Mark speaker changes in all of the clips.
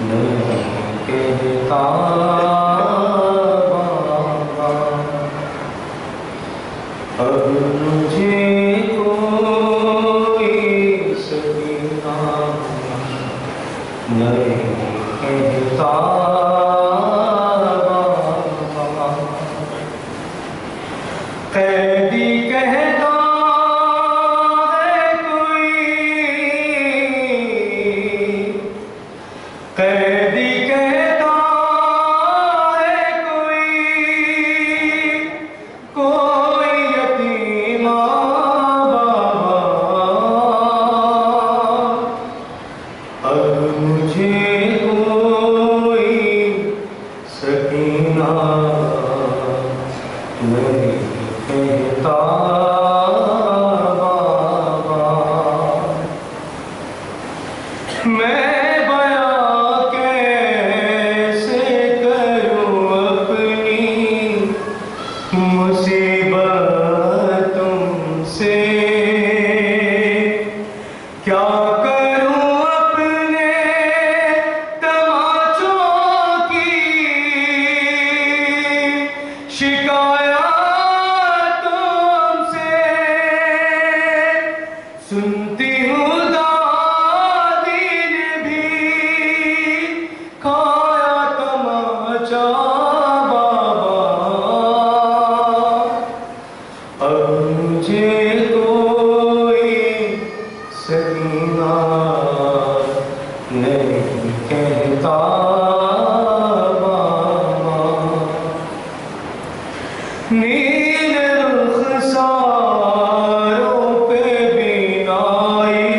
Speaker 1: نہیں کہتا قیدی کہتا ہے کوئی، قیدی کہتا ہے کوئی یتیم بابا، اب مجھے کوئی سکینہ نہیں کہتا بابا، میں بیاں کیسے کروں اپنی مصیبت تم سے، کیا کروں اپنے تماچوں کی شکایت تم سے، سنتی ہوں دادی نے بھی کھایا تماچا بابا، اب مجھے کوئی سکینہ نہیں کہتا بابا، نیل رخساروں پہ بینائی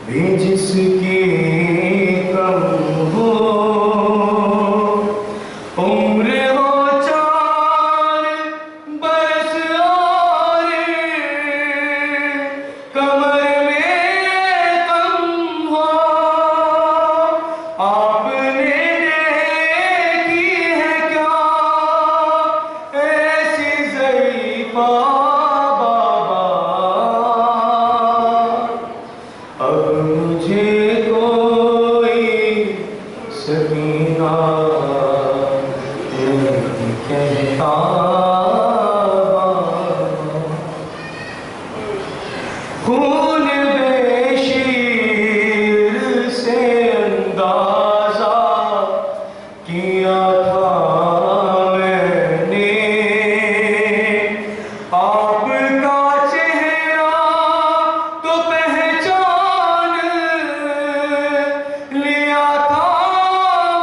Speaker 1: بھی جس کی کم ہو، عمر ہو 4 برس اور کمر میں کم ہو، آپ نے دیکھی ہے کیا ایسی ضعیفہ بابا، اب مجھے کوئی سکینہ نہیں کہتا بابا، خون بے شیر سے اندازہ کیا تھا میں نے، آپ کا چہرہ تو پہچان لیا تھا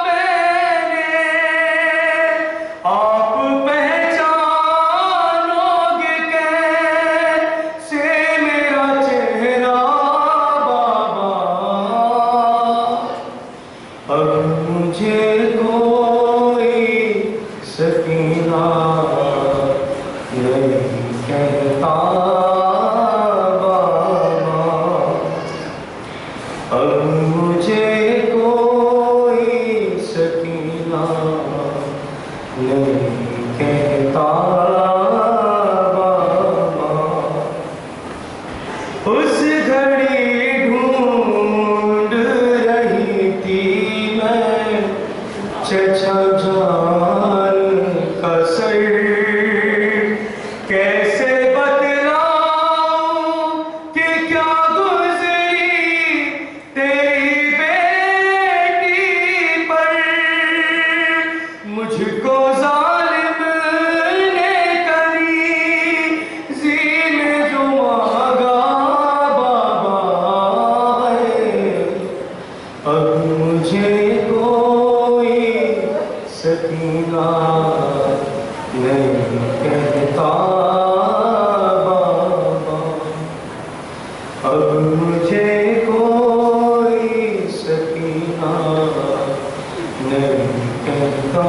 Speaker 1: میں نے، آپ پہچانو گے کیسے میرا چہرہ بابا، اب مجھے کوئی سکینہ نہیں کہتا بابا، اب مجھے کوئی سکینہ نہیں کہتا بابا، اس گھڑی ڈھونڈ رہی تھی میں چچا جان کا سر، کیسے بتلاؤں کہ کیا گزری تیری بیٹی پر، مجھ کو ظالم نے کلیزی میں جو مانگا بابا ہے، اب مجھے کوئی سکینہ نہیں کہتا بابا، اب مجھے کوئی سکینہ نہیں کہتا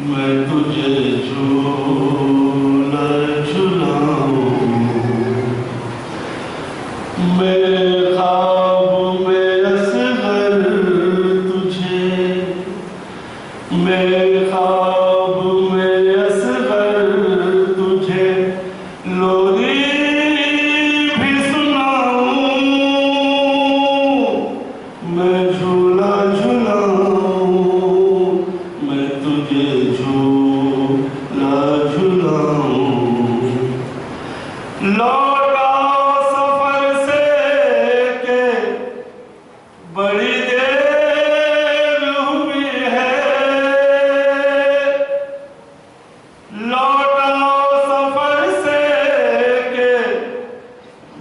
Speaker 2: میں تجھے لوٹا سفر سے کہ بڑی دیر ہوئی ہے، لوٹا سفر سے کہ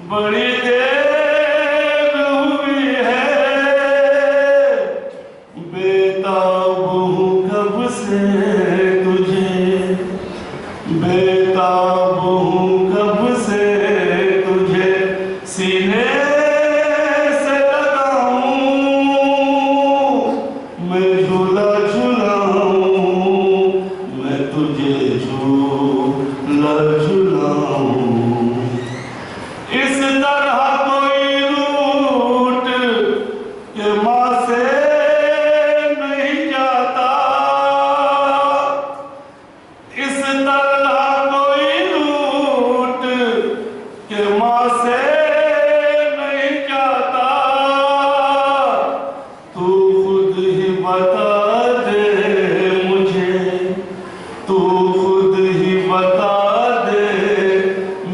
Speaker 2: بڑی دیر ہوئی ہے، بےتاب ہوں کب سے تجھے، بےتاب ہوں کب سے تجھے سینے سے لگاؤں، میں جھولا جھولاؤں، میں تجھے جھولا جھولاؤں، اس طرح کوئی روٹ کہ ماں سے نہیں جاتا، اس طرح کوئی روٹ کہ ماں سے نہیں جاتا، تو خود ہی بتا دے مجھے، تو خود ہی بتا دے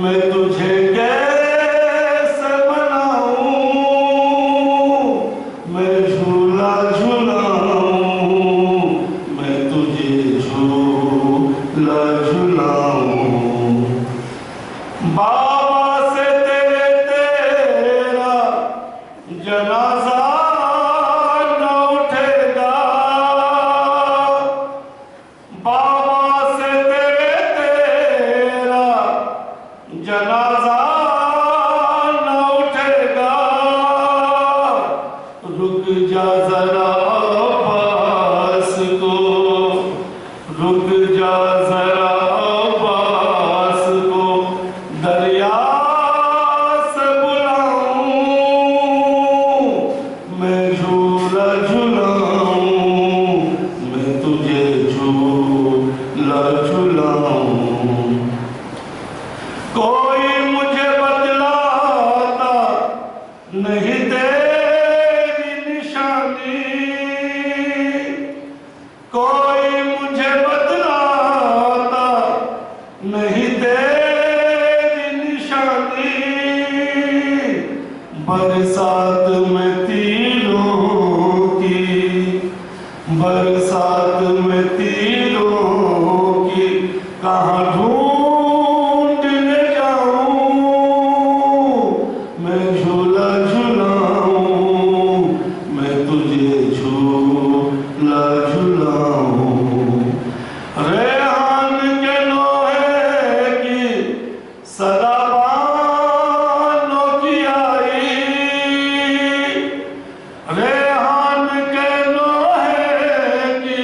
Speaker 2: میں تجھے کیسے مناؤں، میں جھولا جھولاؤں، میں تجھے جھولا جھولاؤں، بابا سے تیرا جنازہ نہ اٹھے گا، بابا سے تیرا جنازہ نہ اٹھے گا، رک جا ذرا عباس کو، رک جا ذرا عباس کو دریا سے بلاؤں، میں جھولا جھولاؤں، میں تجھے جھولا جھولاؤں، کوئی مجھے بتلاتا نہیں تیری نشانی، کوئی مجھے بتلاتا نہیں تیری نشانی، برسات میں تیروں کی، برسات میں تیروں کی کہاں ڈھونڈنے جاؤں، میں جھولا جھولاؤں، میں تجھے جھولا جھولاؤں، ریحان کے لوہے کی صدا بانوں کی آئی، ریحان کے لوہے کی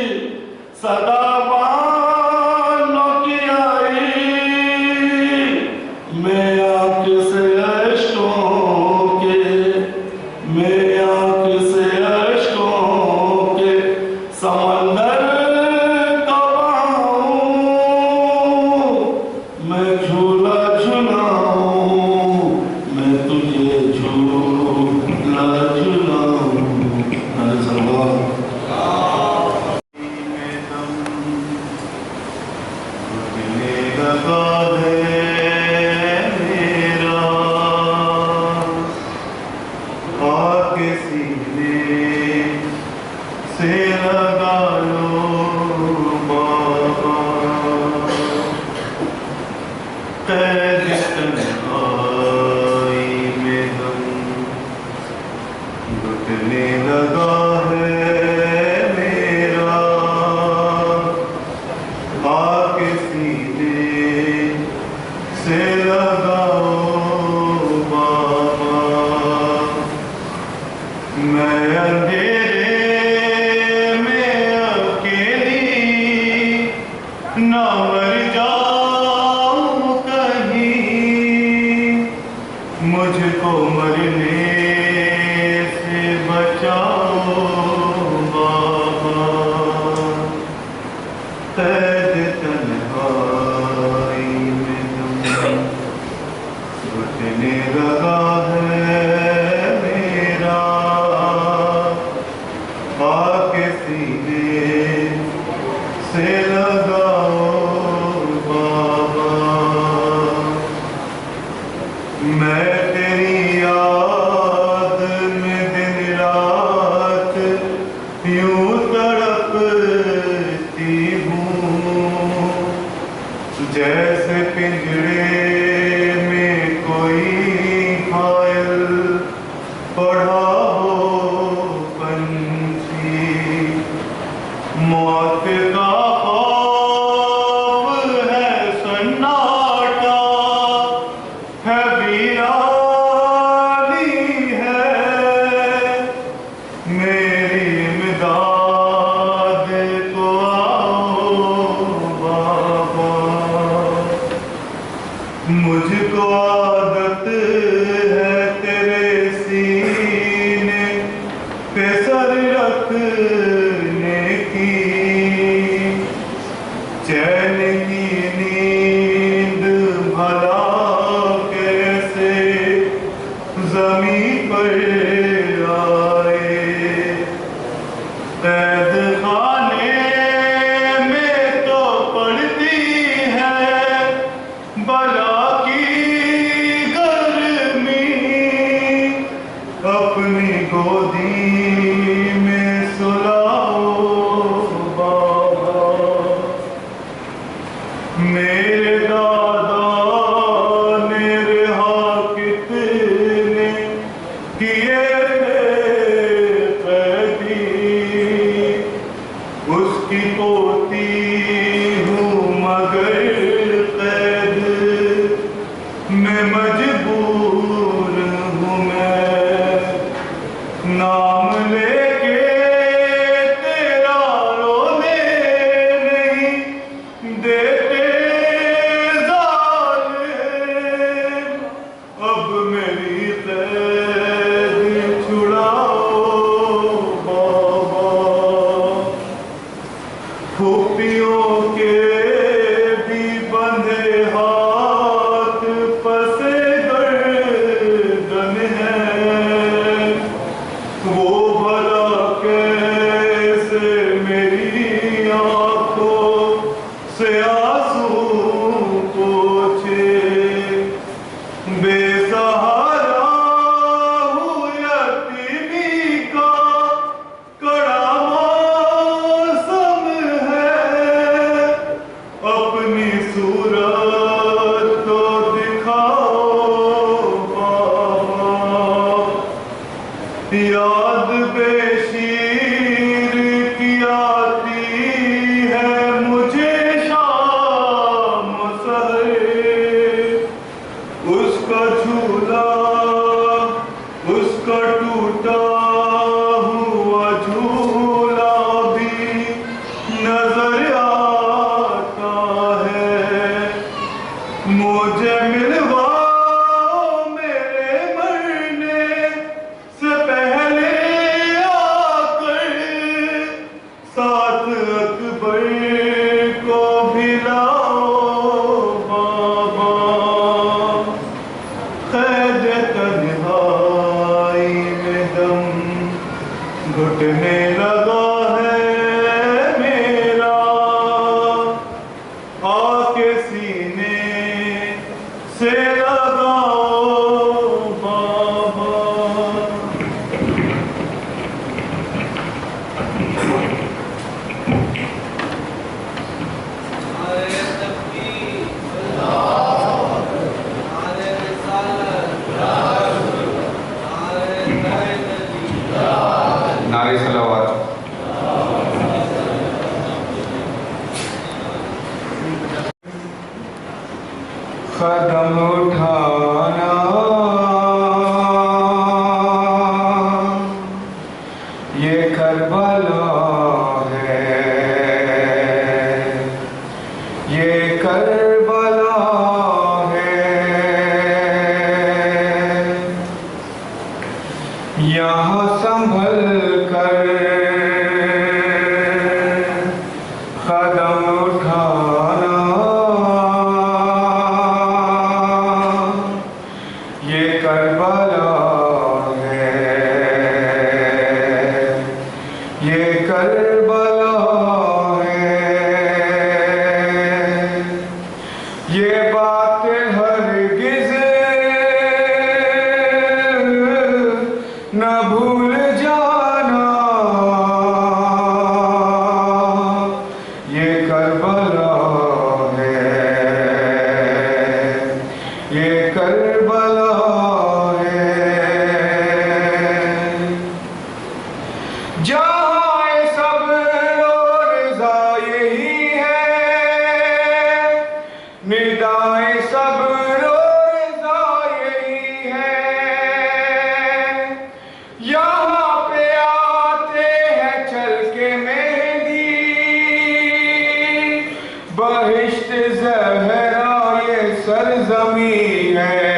Speaker 2: صدا بانوں کی آئی، میں آنکھ سے اشکوں کے، میں آنکھ سے اشکوں کے سمندر کو بہاؤں، میں جھولا جھولاؤں، میں تجھے جھولا جھولاؤں، اللہ لگا ہے میرا آگ سینے سے لگا لو بابا، قید تنہائی میں ہم گھٹنے لگا ہے میرا آگ سینے سے لگاؤ بابا، میں اندھیرے میں اکیلی نہ مر جاؤں کہیں، مجھ کو مرنے سے بچاؤ जैसे पिंजरे में कोई घायल पड़ा हो पंछी, मौत का खौफ है सन्नाटा, है वीरानी है मेरी इमदाद को आओ बाबा। मुझको आदत है तेरे सीने पे सर रखने की, चैन की नींद भला कैसे ज़मीं पर आए। कैद खाने में तो पड़ती है बला की गर्मी, अपनी गोदी में सुलाओ बाबा। मेरे दादा ने रिहा कितने किए थे कैदी, उसकी पोती हूँ मगर कैद में मजबूर हूँ मैं। नाम लेके तेरा रोने नहीं देते ज़ालिम, अब मेरी कैद छुड़ाओ बाबा। खुफियों के भी बंधे हाथ फंसे गर्दन है, वो भला कैसे मेरी आंखों से आंसू पोंछे। बेसहारा हूँ यतीमी का कड़ा मौसम है, अपनी सूरत तो दिखाओ बाबा। याद बेशीर की आती है मुझे शाम सहर, उसका झूला उसका टूटा हुआ झूला भी नजर आता है। मुझे मिलवाओ मेरे मरने से पहले आकर, साथ अकबर को भी लाओ बाबा। कैद तन्हाई में दम घुटने लगा है मेरा, आके सीने से लगाओ बाबा।
Speaker 1: नारे सलावत। कदम उठाना ये करबला है, ये करबला है। यहाँ संभल कर कदम उठाना, ये करबला है, ये करबला है। ये बातें हरगिज़ न भूल जाना, ये करबला है, وجہ صبر و رضا یہی ہے، یہاں پہ آتے ہیں چل کے مہدی، بہشت زہرا یہ سرزمین ہے،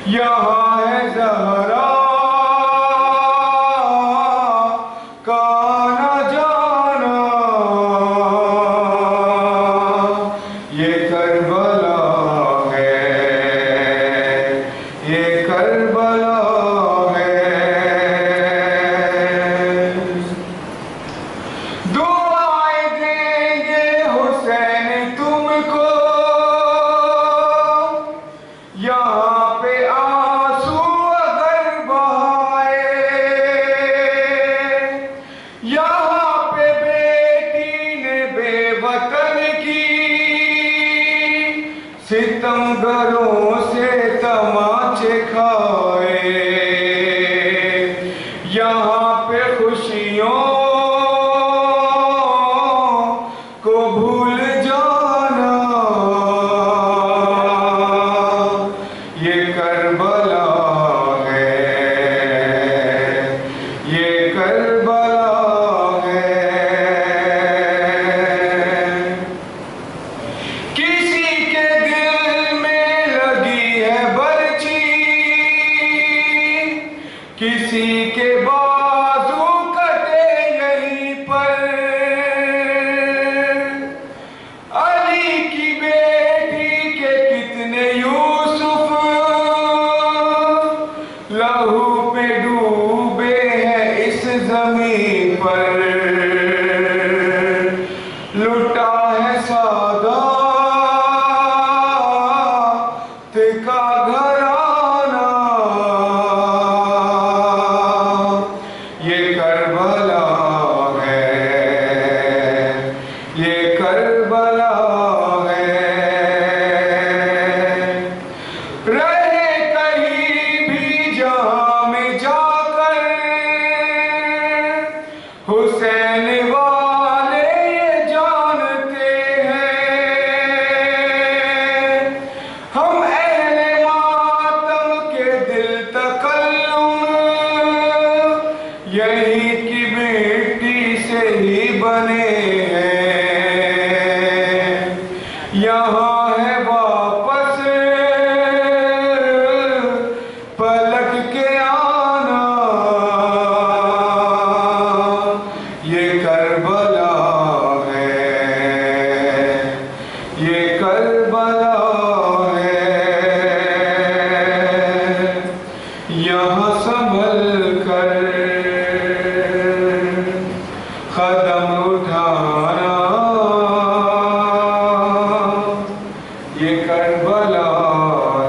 Speaker 1: یہاں ہے زہرا کا آنا جانا، یہ کربلا ہے، یہ کربلا ہے۔ دعائیں دیں گے حسین تم کو، یہاں پہ آنسو اگر بہائے، یہاں پہ بیٹی نے بے وطن کی ستمگروں سے تماچے کھائے، یہاں پہ خوشیوں کو بھول جانا، یہ کربلا ہے، یہ کربلا ہے۔ کسی کے دل میں لگی ہے برچھی، کسی کے بازو کٹے یہیں پر، علی کی بیٹی کے کتنے یوسف لہو پہ ڈوبے ہیں اس زمین پر، لٹا ہے سادات کا گھرانہ، یہ کربلا ہے، یہ کربلا ہے۔ رہے کہیں بھی جہاں میں جا کر حسین والے یہ جانتے ہیں، ہم اہل ماتم کے دل تکلم یہیں کی مٹی سے ہی بنے ہیں، یہاں ہے واپس پلٹ کے آنا، یہ کربلا ہے، یہ کربلا ہے۔ یہاں سنبھل کر قدم اٹھانا، یہ کربلا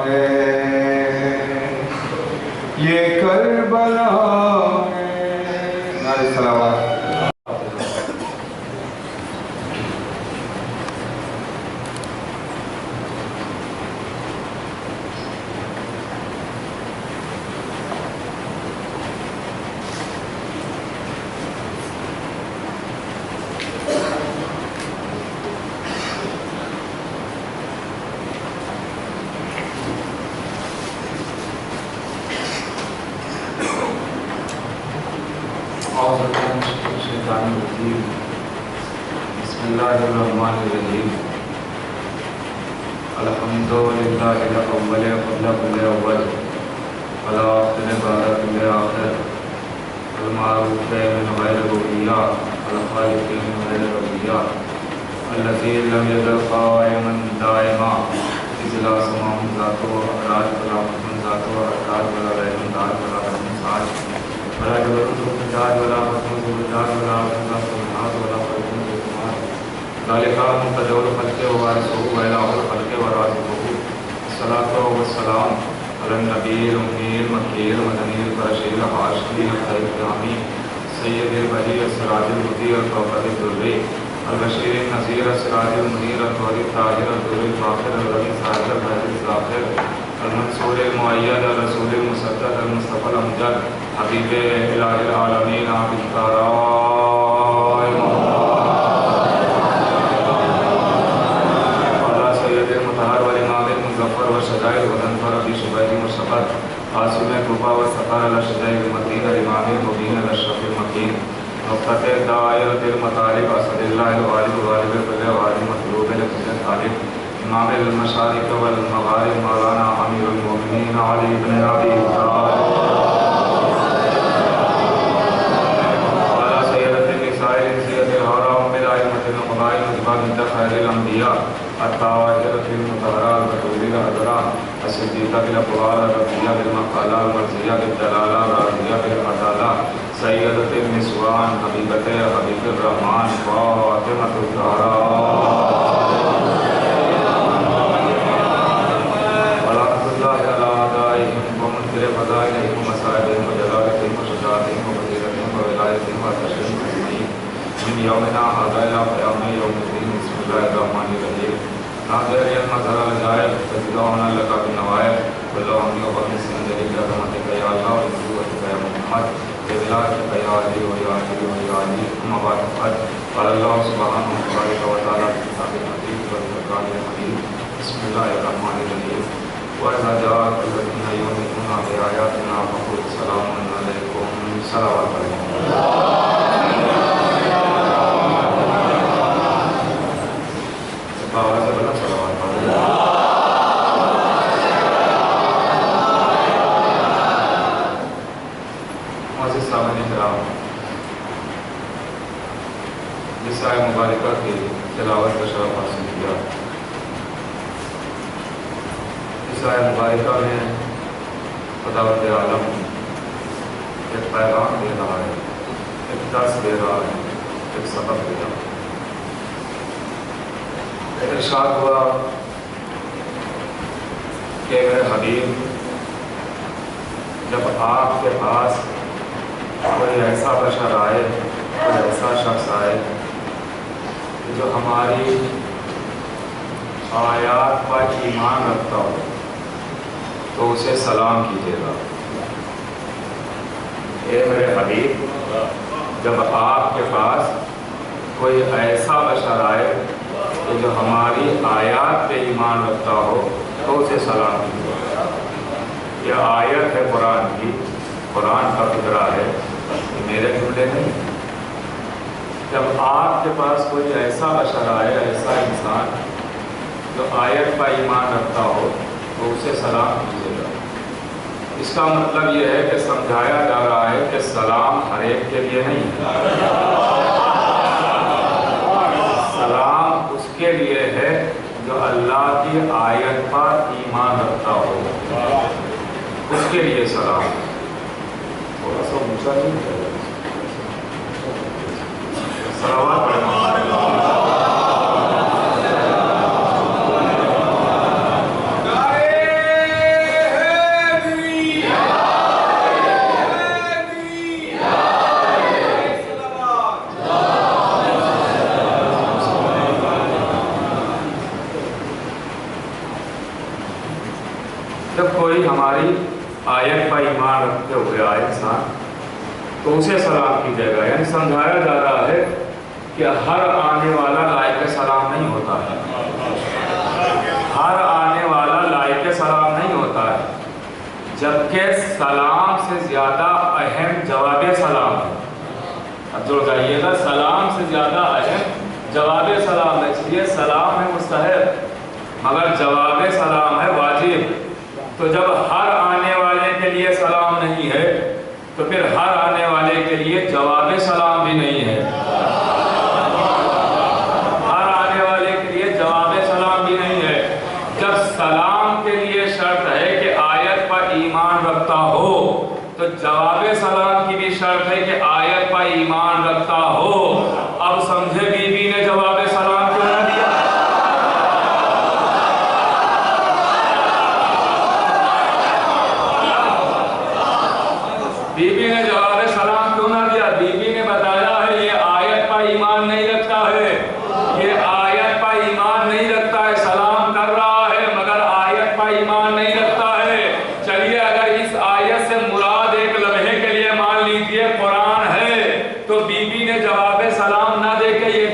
Speaker 1: ہے، یہ کربلا ہے۔ نعرہ صلوات۔
Speaker 3: بسم اللہ الرحمن الرحیم۔ الحمدللہ الاول قبل کل اول والآخر بعد کل آخر، المعروف من غیر ربوبیہ، الخالق من غیر ربوبیہ، الذی لم یزل قائما دائما، اذ لا سماع ذاتہ افراد ولا حکم ذاتہ افراد ولا رحم دار ولا رحم ساج ولا جبروت الحجاج ولا حکم الحجاج ولا حکم ذات الحاج ولا حکم الحجاج، ذالکہ متجول خلق و وارثہ و الہ الخلق و رازقہ، الصلاۃ والسلام علی النبی الامین المکی المدنی القرشی الحاشمی الخیر الحمی سید البری السراج المضیء الکوثر الدری البشیر النذیر السراج المنیر الطاہر الطاہر الدر الفاخر الغنی صاحب البحر الظاہر المنصور المؤید الرسول المصدق المصطفى الامجد حبیب الہ العالمین عابد الطہرائے قاسم طوبہ و سفر الشجاع المتین الامام المبین الاشرف المکین نقطۃ دائرۃ المطالب اسد اللہ الغالب غالب القدر غالب مطلوب لقدر طالب امام المشارق والمغارب مولانا امیر المؤمنین علی بن ابی طالب وعلی سیدۃ النساء الانسیۃ الحورى ام الائمۃ القبائل نجبہ بنت خیر الانبیاء الطاہرۃ المطہرہ البتولى العذراء الصدیقہ بالاقوال الرضیہ بالمقالہ المرضیہ بالدلالہ الراضیہ بالعدالہ سیدۃ النسوان حبیبۃ حبیب الرحمن فاطمۃ الزہرا ورحمۃ اللہ علی اعدائہم ومنکر فضائلہم ومصائبہم وجلالتہم وشجاعتہم وفضیلتہم وولایتہم وتشریفہم اجمعین من یومنا ھذا الی قیام یوم الدین بسم اللہ الرحمن الرحیم ناظر المظہر الجائب تجدعونا لکا بالنوائب واللہ ہمی وقت سندری برحمتک یا اللہ ونبوتک یا محمد بذلاتک یا علی و یا علی و یا علی اما بعد فقط قال اللہ سبحانہ وتعالی فی کتابہ المجید والفرقان الحمید بسم اللہ الرحمن الرحیم وَإِذَا جَاءَكَ الَّذِينَ يُؤْمِنُونَ بِآيَاتِنَا فَقُلْ سَلَامٌ عَلَيْكُمْ صلوات علیکم آواز بلند صلوات معزز سامعین کرام، جس آیہ مبارکہ کی تلاوت کا شرف حاصل کیا، اس آیہ مبارکہ میں خداوند عالم ایک پیغام دے رہا ہے، ایک درس دے رہا ہے، ایک سبق دے رہا ہے۔ ارشاد ہوا کہ میرے حبیب، جب آپ کے پاس کوئی ایسا بشر آئے، کوئی ایسا شخص آئے جو ہماری آیات پر ایمان رکھتا ہو تو اسے سلام کیجیے گا۔ اے میرے حبیب، جب آپ کے پاس کوئی ایسا بشر آئے کہ جو ہماری آیات پہ ایمان رکھتا ہو تو اسے سلام کیجیے گا۔ یہ آیت ہے قرآن کی، قرآن کا فکرہ ہے، میرے جملے نہیں۔ جب آپ کے پاس کوئی ایسا بشر آئے، ایسا انسان جو آیت پر ایمان رکھتا ہو تو اسے سلام کیجیے گا۔ اس کا مطلب یہ ہے کہ سمجھایا جا رہا ہے کہ سلام ہر ایک کے لیے نہیں، سلام اس کے لیے ہے جو اللہ کی آیت پر ایمان رکھتا ہو، اس کے لیے سلام۔ تھوڑا سا اونچا نہیں ہے، صلوات پڑھنا۔ جب کوئی ہماری آیت پر ایمان رکھتے ہوئے آئے انسان تو اسے سلام کیجیے گا، یعنی سمجھایا جا رہا ہے کہ ہر آنے والا لائق سلام نہیں ہوتا ہے، ہر آنے والا لائق سلام نہیں ہوتا ہے، جبکہ سلام سے زیادہ اہم جواب سلام ہے۔ اب جوڑ جائیے گا، سلام سے زیادہ اہم جواب سلام ہے، اس لیے سلام ہے مستحب مگر جواب سلام ہے واجب۔ تو جب ہر آنے والے کے لیے سلام نہیں ہے تو پھر ہر آنے والے کے لیے جواب سلام بھی نہیں ہے، ہر آنے والے کے لیے جواب سلام بھی نہیں ہے۔ جب سلام کے لیے شرط ہے کہ آیت پر ایمان رکھتا ہو تو جواب سلام کی بھی شرط ہے کہ آیت پر ایمان رکھتا ہو۔ اب سمجھے بی بی نے جواب سلام کیوں نہ دیا؟ بی بی نے جواب سلام کیوں نہ دیا؟ بی بی نے بتایا ہے یہ آیت پر ایمان نہیں رکھتا ہے، یہ آیت پر ایمان نہیں رکھتا ہے، سلام کر رہا ہے مگر آیت پر ایمان نہیں رکھتا ہے۔ چلیے اگر اس آیت سے مراد ایک لمحے کے لیے مان لیجئے قرآن ہے تو بی بی نے جواب سلام نہ دے کے یہ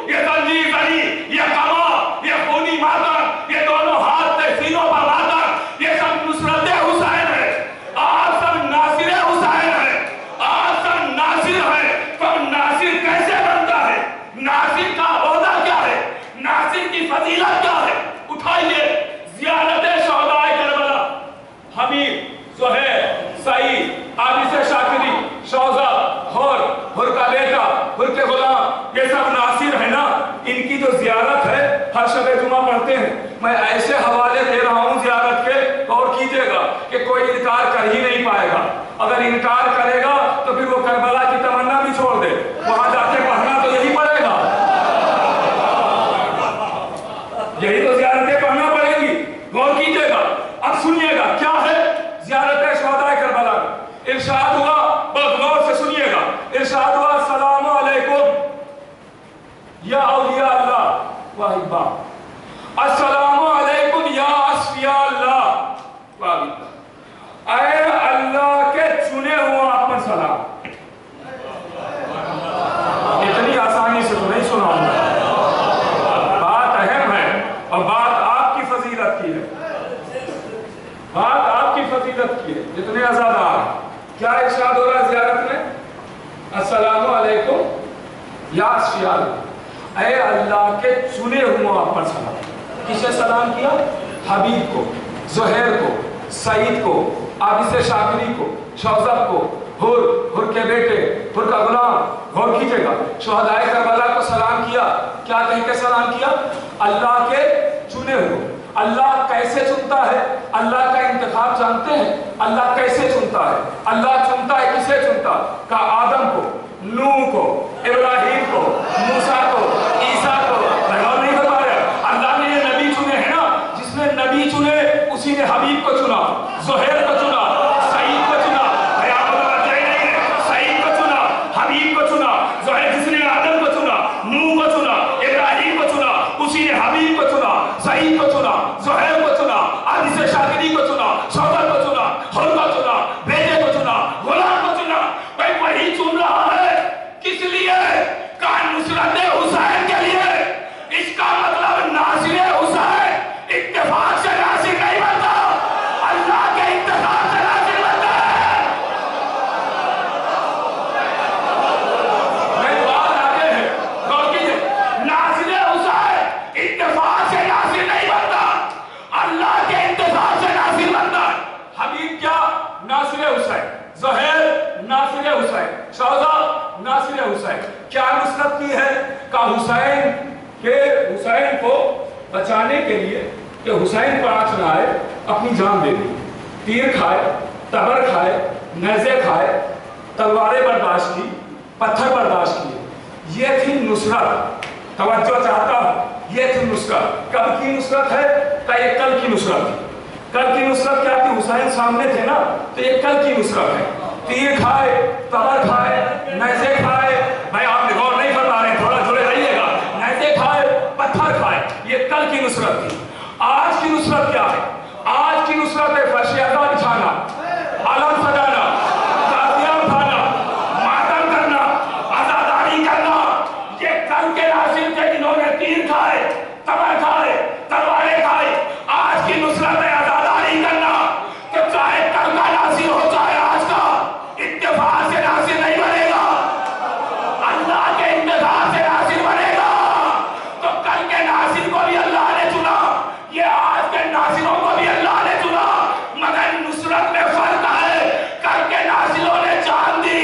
Speaker 1: یہ तंजीर अली, ये कमा, ये खूनी मातम, ये दोनों हाथ सीनों पर मातम, ये सब नुसरत हुसैन है। आप सब नासिर हुसैन है, आप सब नासिर है। तो नासिर कैसे बनता है? नासिर का ओहदा क्या है? नासिर की फजीलत क्या है? उठाइए ज़ियारत शहदाए करबला, हमीद, सुहैल, सईद, आबिद शाकिरी, शौजा, हुर का बेटा, हुर के गुलाम, ये सब नासिर है ना। इनकी जो ज़ियारत है हर शब जुमा पढ़ते हैं। मैं ऐसे हवाले दे रहा हूँ ज़ियारत के, और कीजिएगा कि कोई इनकार कर ही नहीं पाएगा। अगर इनकार करेगा तो फिर वो करबला की तमन्ना भी छोड़ दे, वहां जाके पढ़ना तो यही पड़ेगा, यही तो ज़ियारतें पढ़ना पड़ेगी। गौर कीजिएगा, अब सुनिएगा क्या है ज़ियारत शहदाए करबला। इरशाद हुआ, बहुत गौर से सुनिएगा, इरशाद हुआ अस्सलामु अलैकुम या औलिया अल्लाह व अहिब्बा, अस्सलामु अलैकुम या अस्फिया अल्लाह व अहिब्बा। ऐ अल्लाह के चुने हुआ अपन सलाम। इतनी आसानी से तो नहीं सुनाऊंगा, बात अहम है और बात आपकी फजीलत की है, बात आपकी फजीलत की है। जितने अज़ादार क्या इरशाद हो रहा है ज़ियारत में? अस्सलामु अलैकुम या अस्फिया अल्लाह, ऐ अल्लाह के चुने हुआ पर सलाम। किसे सलाम किया? हबीब को, ज़ुहैर को, सईद को, आबिद शाकिरी को, शौज़ब को, हुर के बेटे, हुर का गुलाम। गौर कीजिएगा, शहदाए करबला को सलाम किया। क्या कह के सलाम किया? अल्लाह के चुने हुए। अल्लाह कैसे चुनता है? अल्लाह का इंतखाब जानते हैं? अल्लाह कैसे चुनता है? अल्लाह चुनता है, किसे चुनता? का आदम को, नूह को, इब्राहिम को, मूसा को, ईसा को। नहीं बता रहे, अल्लाह ने ये नबी चुने हैं ना, जिसने नबी चुने उसी ने हबीब को चुना, ज़ुहैर को चुना, सईद को चुना। भाई आप नहीं, सईद को चुना, हबीब को चुना, ज़ुहैर जिसने आदम को चुना, नूह को चुना, इब्राहिम को चुना, उसी ने हबीब को चुना, सईद को चुना, ज़ुहैर को चुना, आबिद शाकिरी को चुना, शौकत को चुना, हुर को चुना, बेटे को चुना, गुलाम को चुना। भाई वही चुन रहा है, किस लिए? का नुसरत हुसैन के लिए। इसका मतलब नासिर हुसैन इत्तेफाक से नासिर नहीं बनता, अल्लाह के इत्तेफाक से नासिर बनता है। मेरी बात आगे है, गौर कीजिए, नासिर हुसैन इत्तेफाक से नासिर नहीं बनता, अल्लाह के इत्तेफाक से नासिर बनता है। हबीब क्या? नासिर हुसैन, ज़ुहैर नासिर हुसैन, शौज़ा नासिर हुसैन। क्या नुसरत की है? का हुसैन को बचाने के लिए कि हुसैन पर आँच न आए, अपनी जान दे दी। तीर खाए, तबर खाए, नेज़े खाए, तलवारें बर्दाश्त की, पत्थर बर्दाश्त किए। ये थी नुसरत। तवज्जो चाहता हूं, ये थी नुसरत। कब की नुसरत है? का ये कल की नुसरत थी। कल की नुसरत क्या थी? हुसैन सामने थे ना, तो ये कल की नुसरत है। तीर खाए, तबर खाए, नेज़े खाए। भाई आप गौर नहीं फरमा रहे, थोड़ा जुड़े रहिएगा। नेज़े खाए, पत्थर खाए, ये कल की नुसरत थी। आज की नुसरत क्या है? आज की नुसरत है फर्श अज़ा बिछाना, आलम सजाना, ताज़िया उठाना, मातम करना, आज़ादारी करना। ये कल के नासिर थे जिन्होंने तीर खाए, तबर खाए, तलवारें खाई। आज की नुसरत है आज़ादारी करना। तो चाहे कल का नासिर हो चाहे आज का, इत्तेफाक से नासिर नहीं बनेगा, अल्लाह के इंतज़ार से नासिर बनेगा। तो कल के नासिर को भी अल्लाह ने चुना, ये आज के नासिरों को भी अल्लाह ने चुना, मगर नुसरत में फर्क है। कल के नासिरों ने जान दी,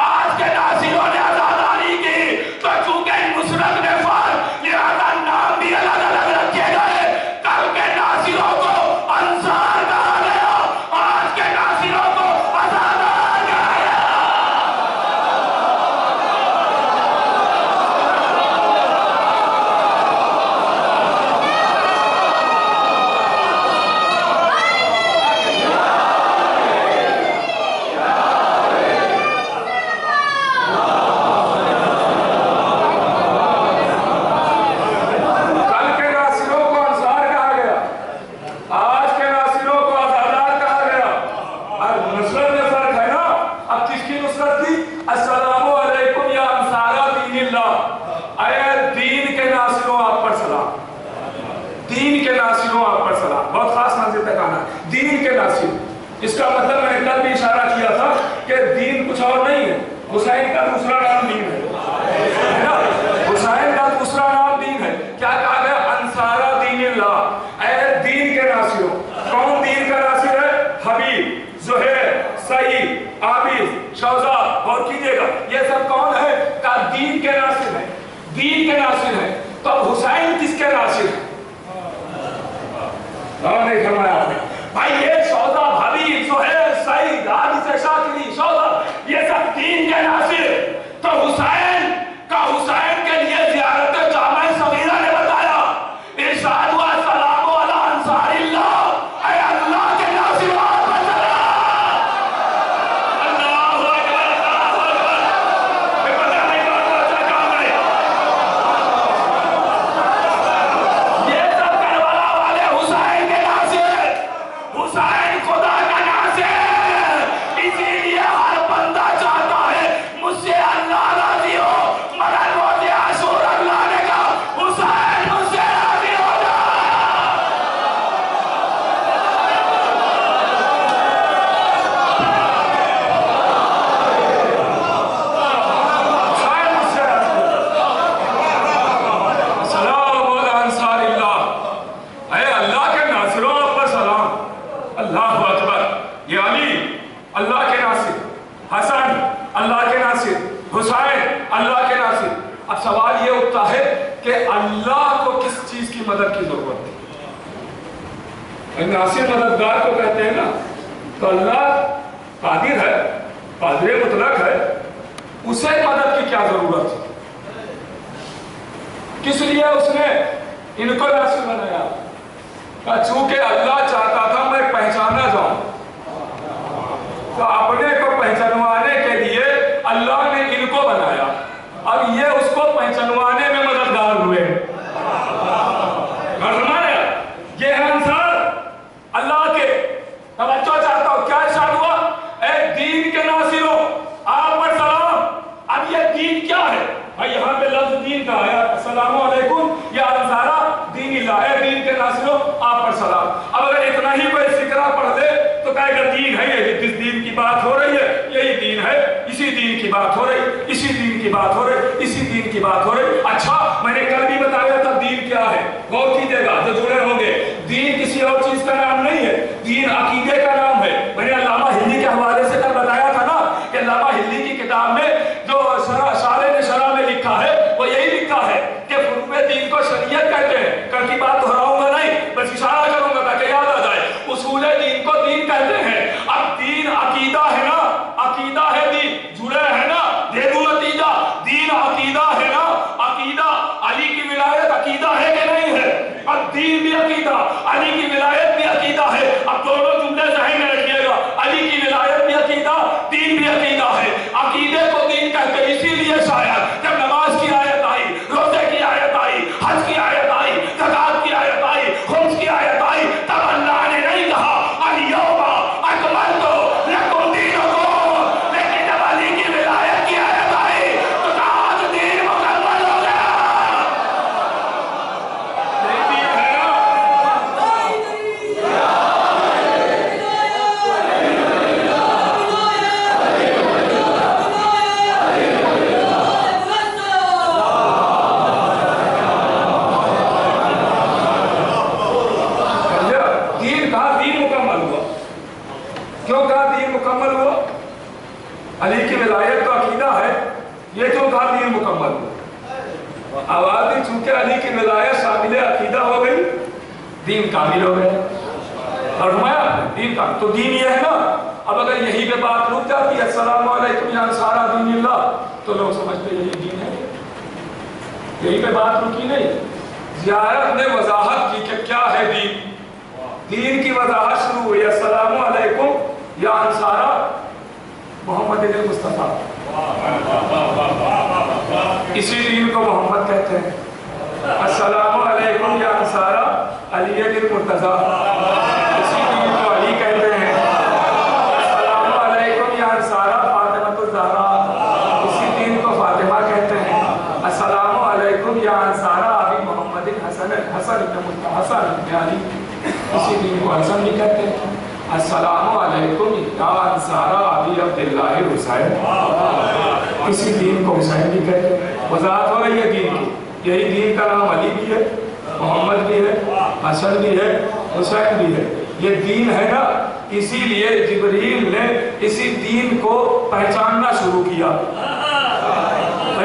Speaker 1: आज के नासिरों ने आज़ादारी की। तो चूंकि नुसरत में फर्क, लिहाजा नाम भी अलग अलग रखे गए। कल के नासिरों को دین کے ناصر. اس کا مطلب میں نے کل بھی اشارہ کیا تھا کہ دین کچھ اور نہیں ہے. حسین کا دوسرا نام دین ہے نا. حسین کا دوسرا نام دین ہے. کیا کہا گیا؟ انصارہ دین اللہ، اے دین کے ناصروں. کون دین کا ناصر ہے؟ حبیب، زہیر، سعید، عابد، شوزا. اور کیجئے گا یہ سب کون ہے؟ کا دین کے ناصر ہے. دین کے ناصر ہے. تو اب حسین کس کے ناصر ہے؟ نہیں فرمایا آپ نے. بھائی یہ شوزا، حبیب، زہیر، سعید، عابد، شاکری، شوزا، یہ سب دین کے ناصر. تو حسین کا حسین کے لیے زیارت جامع صغیرہ نے بتایا ارشاد ہوا سلام علی انصار اللہ، اے اللہ کے ناصروں پر سلام. اللہ اکبر، اللہ اکبر. یہ پتہ نہیں کون سا کام ہے. یہ سب کربلا والے حسین کے ناصر. حسین خدا کا ناصر. اسی لیے ہر بندہ چاہتا ہے مجھ سے اللہ راضی ہو، مگر روز عاشور اللہ نے کہا حسین مجھ سے راضی ہو جا. حسین مجھ سے راضی ہو. سلام علی انصار اللہ، اے اللہ کے ناصروں پر سلام. اللہ اکبر. یہ علی اللہ کے ناصر، حسن اللہ کے ناصر، حسین اللہ کے ناصر. اب سوال یہ اٹھتا ہے کہ اللہ کو کس چیز کی مدد کی ضرورت ہے؟ ناصر مددگار کو کہتے ہیں نا. تو اللہ قادر ہے، قادر مطلق ہے، اسے مدد کی کیا ضرورت ہے؟ کس لیے اس نے ان کو ناصر بنایا؟ چونکہ اللہ چاہتا تھا میں پہچانا جاؤں، تو اپنے کو پہچانوانے کے لیے اللہ نے ان کو بنایا. اب یہ اس کو پہچانوانے میں مددگار ہوئے. یہ ہے انصار اللہ کے. توجہ چاہتا ہوں، کیا ارشاد ہوا؟ اے دین کے ناصروں آپ پر سلام. اب یہ دین کیا ہے؟ یہاں پہ لفظ دین کا آیا، السلام علیکم یا انصارہ دین اللہ، اے دین کے ناصروں آپ پر سلام. اب اگر اتنا ہی کوئی فکرہ پڑھ دے تو کہے گا دین ہے یہ، جس دین کی بات ہو رہی ہے یہی دین ہے، اسی دین کی بات ہو رہی، اسی دین کی بات ہو رہی، اسی دین کی بات ہو رہی. اچھا میں نے کل بھی بتایا تھا دین کیا ہے. غور کیجئے گا جو جڑے ہوں گے. دین کسی اور چیز کا نام نہیں ہے، دین عقیدے کا نام ہے. میں نے علامہ ہندی کے حوالے سے کل بتایا تھا نا کہ علامہ ہندی کی کتاب میں جو شارح شرح میں لکھا ہے وہ یہی لکھا ہے کہ فروع دین کو شریعت کہتے ہیں. کل کی بات دہراؤں گا نہیں، بس اشارہ کروں گا تاکہ یاد آ جائے. اصول دین کو دین کہتے ہیں. اب دین عقیدہ ہے نا، عقیدہ ہے دین، جڑے ہے نا. دے دوں نتیجہ، دین عقیدہ ہے نا. عقیدہ علی کی ولایت عقیدہ ہے کہ نہیں ہے؟ اب دین بھی عقیدہ، علی کی ولایت بھی عقیدہ ہے. اب دونوں جملے ذہن میں رکھیے گا، علی کی ولایت بھی عقیدہ، دین بھی عقیدہ ہے. عقیدے کو دین کہتے ہیں. اسی لیے شاید جب نماز کی آیت آئی، روزے کی آیت آئی، حج کی آیت آئی، زکات کی آیت آئی، خمس کی آیت آئی، تب اللہ نے نہیں کہا الیوم اکملت لکم دینکم، لیکن جب علی کی ولایت کی آیت آئی تو کہا آج دین مکمل ہو گیا. دین ہے نا. دین کہا دین مکمل ہوا. کیوں کہا دین مکمل ہوا؟ علی کی ولایت کا عقیدہ ہے، یہ کیوں کہا دین مکمل ہوا؟ آواز دی چونکہ علی کی ولایت شامل عقیدہ ہو گئی، دین کامل ہو گیا. اور فرمایا دین کا تو دین یہ ہے نا. اب اگر یہی پہ بات رک جاتی ہے السلام علیکم یا انصارہ دین اللہ، تو لوگ سمجھتے یہی دین ہے. یہی پہ بات رکی نہیں. زیارت نے وضاحت کی کہ کیا ہے دین. دین کی وضاحت شروع ہوئی السلام علیکم یا انصارہ محمد مصطفیٰ. اسی دین کو محمد کہتے ہیں. السلام علیکم یا انصارہ علی المرتضیٰ، اسی دین کو علی کہتے ہیں. السلام علیکم یا انصارہ فاطمہ الزہرا، اسی دین کو فاطمہ کہتے ہیں. السلام علیکم یا انصارہ ابی محمد حسن ابن علی، اسی دین کو حسن بھی کہتے ہیں. السلام علیکم یا انصار ابی عبداللہ حسین. کسی دین کو حسین بھی کہتے. وضاحت ہو رہی ہے دین کی. یہی دین کا نام علی بھی ہے, محمد بھی ہے, حسن بھی ہے, حسین بھی ہے. یہ دین ہے نا, اسی لیے جبریل نے اسی دین کو پہچاننا شروع کیا.